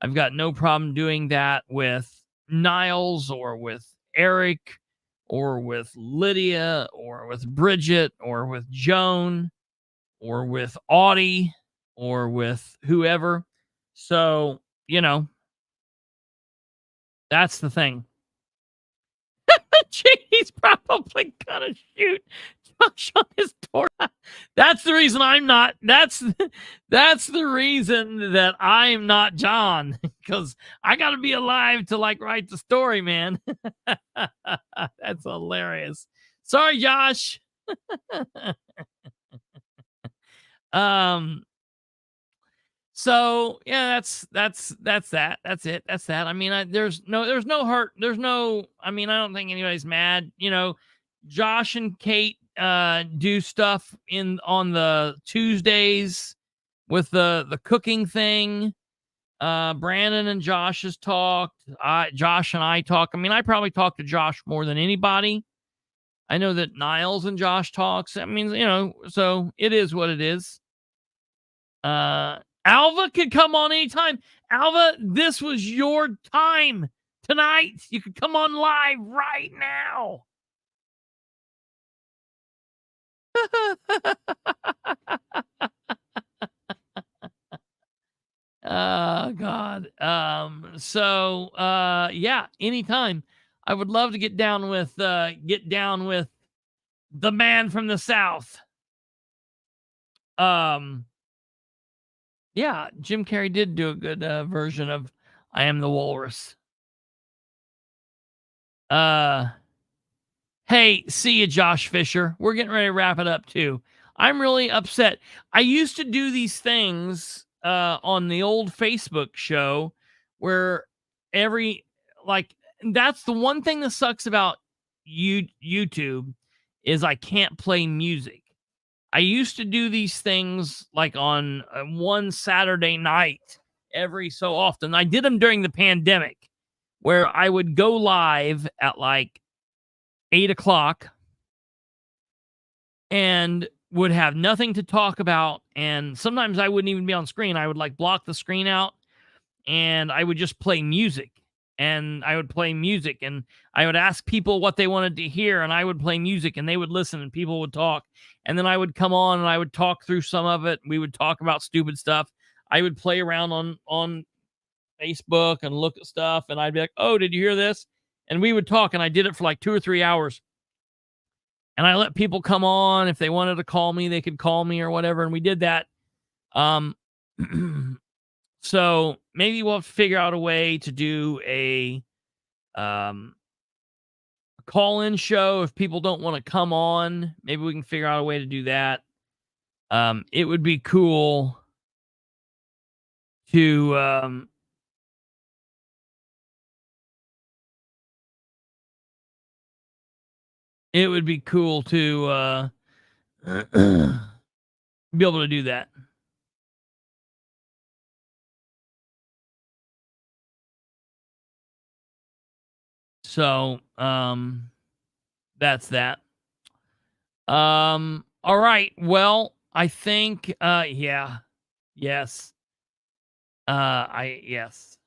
I've got no problem doing that with Niles or with Eric or with Lydia or with Bridget or with Joan or with Audie or with whoever. So, that's the thing. He's probably gonna shoot Josh on his door. That's the reason I'm not. That's the reason that I'm not John, because I got to be alive to like write the story, man. That's hilarious. Sorry, Josh. So yeah, that's that. That's it. That's that. I mean, there's no hurt. There's no. I mean, I don't think anybody's mad. Josh and Kate do stuff on the Tuesdays with the cooking thing. Brandon and Josh has talked. Josh and I talk. I mean, I probably talk to Josh more than anybody. I know that Niles and Josh talks. I mean, so it is what it is. Alva could come on anytime. Alva, this was your time tonight. You could come on live right now. Oh God. Yeah, anytime. I would love to get down with the man from the South. Yeah, Jim Carrey did do a good version of I Am the Walrus. Hey, see you, Josh Fisher. We're getting ready to wrap it up too. I'm really upset. I used to do these things on the old Facebook show where that's the one thing that sucks about YouTube is I can't play music. I used to do these things like on one Saturday night every so often. I did them during the pandemic where I would go live at like 8:00 and would have nothing to talk about. And sometimes I wouldn't even be on screen. I would like block the screen out and I would just play music. And I would play music and I would ask people what they wanted to hear and I would play music and they would listen and people would talk. And then I would come on and I would talk through some of it. We would talk about stupid stuff. I would play around on Facebook and look at stuff, and I'd be like, oh, did you hear this? And we would talk, and I did it for like 2 or 3 hours. And I let people come on. If they wanted to call me, they could call me or whatever. And we did that. So maybe we'll have to figure out a way to do a call-in show if people don't want to come on. Maybe we can figure out a way to do that. It would be cool to be able to do that. So, that's that. All right. Well, I think, yeah. Yes. Yes.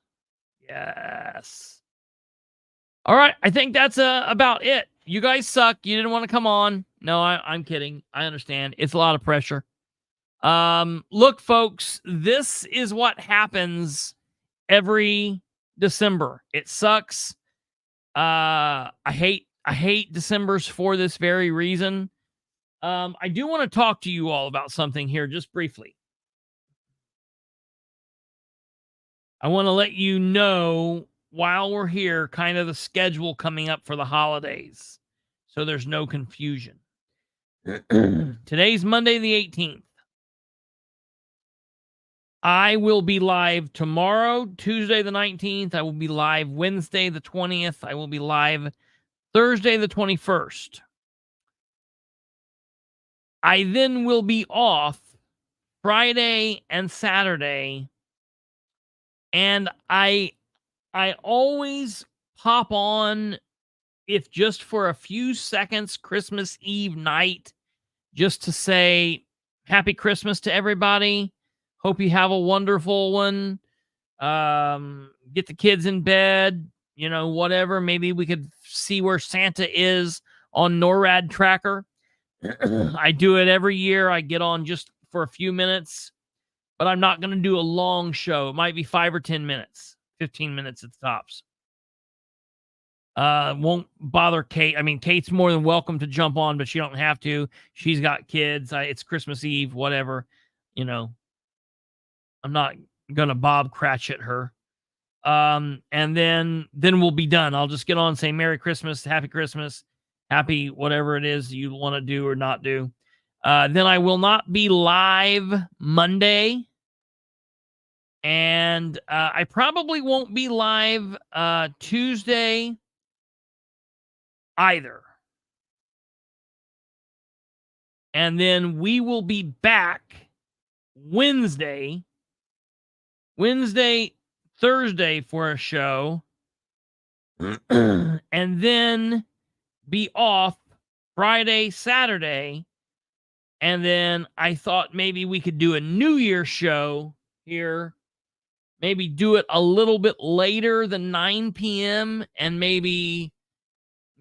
All right. I think that's, about it. You guys suck. You didn't want to come on. No, I'm kidding. I understand. It's a lot of pressure. Look, folks, this is what happens every December. It sucks. I hate Decembers for this very reason. I do want to talk to you all about something here just briefly. I want to let you know while we're here, kind of the schedule coming up for the holidays, so there's no confusion. Today's Monday the 18th. I will be live tomorrow, Tuesday the 19th. I will be live Wednesday the 20th. I will be live Thursday the 21st. I then will be off Friday and Saturday. And I always pop on, if just for a few seconds, Christmas Eve night, just to say Happy Christmas to everybody. Hope you have a wonderful one. Get the kids in bed, whatever. Maybe we could see where Santa is on NORAD tracker. I do it every year. I get on just for a few minutes, but I'm not going to do a long show. It might be 5 or 10 minutes, 15 minutes at the tops. Won't bother Kate. I mean, Kate's more than welcome to jump on, but she don't have to. She's got kids. It's Christmas Eve, whatever, I'm not going to Bob Cratchit her. And then we'll be done. I'll just get on and say Merry Christmas, Happy Christmas, Happy whatever it is you want to do or not do. Then I will not be live Monday. And I probably won't be live Tuesday either. And then we will be back Wednesday, Thursday for a show, and then be off Friday, Saturday, and then I thought maybe we could do a New Year show here, maybe do it a little bit later than 9 p.m., and maybe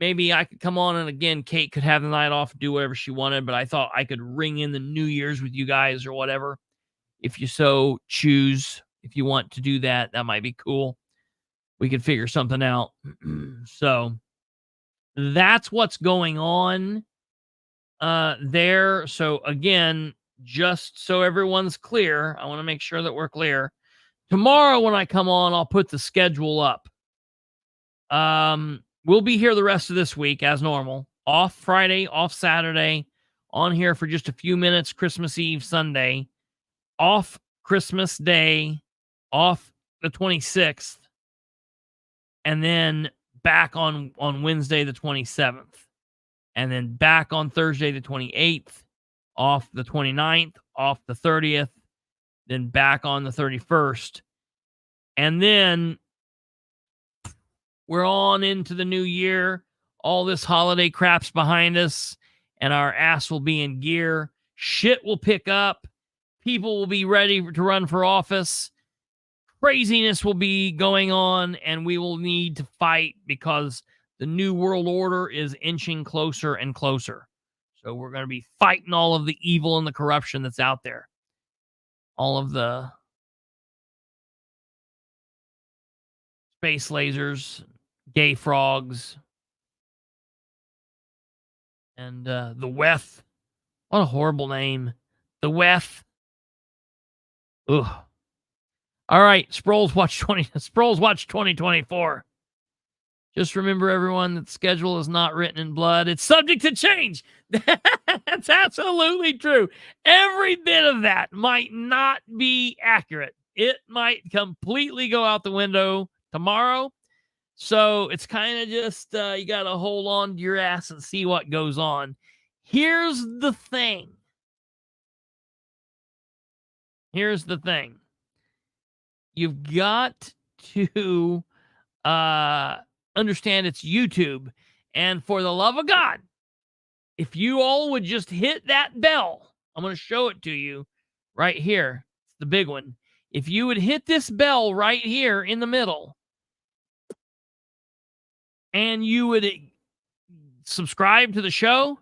I could come on, and again, Kate could have the night off, do whatever she wanted, but I thought I could ring in the New Year's with you guys or whatever, if you so choose. If you want to do that, that might be cool. We could figure something out. So that's what's going on there. So again, just so everyone's clear, I want to make sure that we're clear. Tomorrow when I come on, I'll put the schedule up. We'll be here the rest of this week as normal. Off Friday, off Saturday, on here for just a few minutes, Christmas Eve, Sunday. Off Christmas Day, off the 26th, and then back on Wednesday the 27th, and then back on Thursday the 28th, off the 29th, off the 30th, then back on the 31st, and then we're on into the new year. All this holiday crap's behind us, and our ass will be in gear. Shit will pick up. People will be ready to run for office. Craziness will be going on, and we will need to fight because the new world order is inching closer and closer. So we're going to be fighting all of the evil and the corruption that's out there. All of the space lasers, gay frogs, and the Weth. What a horrible name. The Weth. Ugh. All right, Sproles Watch 2024. Just remember, everyone, that the schedule is not written in blood. It's subject to change. That's absolutely true. Every bit of that might not be accurate. It might completely go out the window tomorrow. So it's kind of just, you got to hold on to your ass and see what goes on. Here's the thing. You've got to understand it's YouTube. And for the love of God, if you all would just hit that bell, I'm going to show it to you right here. It's the big one. If you would hit this bell right here in the middle, and you would subscribe to the show,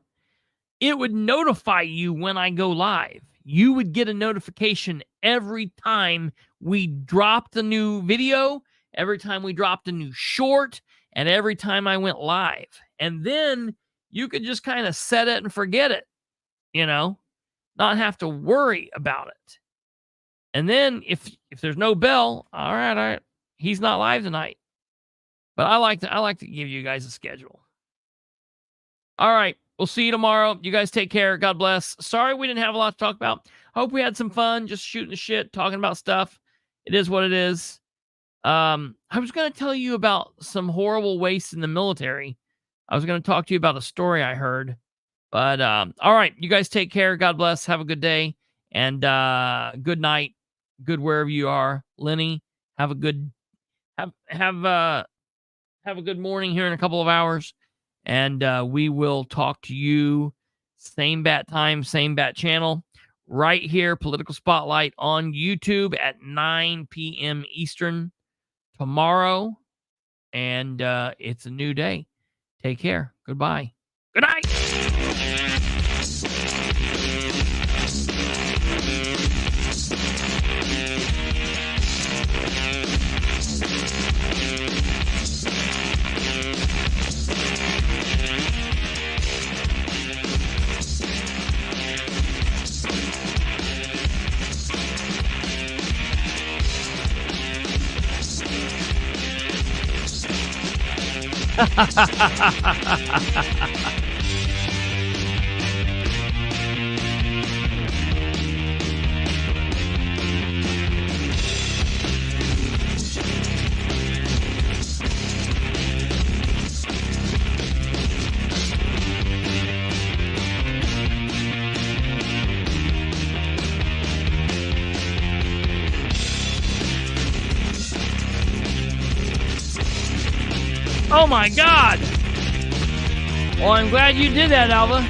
it would notify you when I go live. You would get a notification every time we dropped a new video, every time we dropped a new short, and every time I went live. And then you could just kind of set it and forget it, not have to worry about it. And then if there's no bell, all right, he's not live tonight. But I like to give you guys a schedule. All right. We'll see you tomorrow. You guys take care. God bless. Sorry we didn't have a lot to talk about. Hope we had some fun just shooting the shit, talking about stuff. It is what it is. I was going to tell you about some horrible waste in the military. I was going to talk to you about a story I heard. But all right. You guys take care. God bless. Have a good day. And good night. Good wherever you are. Lenny, have a good morning here in a couple of hours. And we will talk to you same bat time, same bat channel, right here, Political Spotlight on YouTube at 9 p.m. Eastern tomorrow. And it's a new day. Take care. Goodbye. Good night. Oh my God! Well, I'm glad you did that, Alva.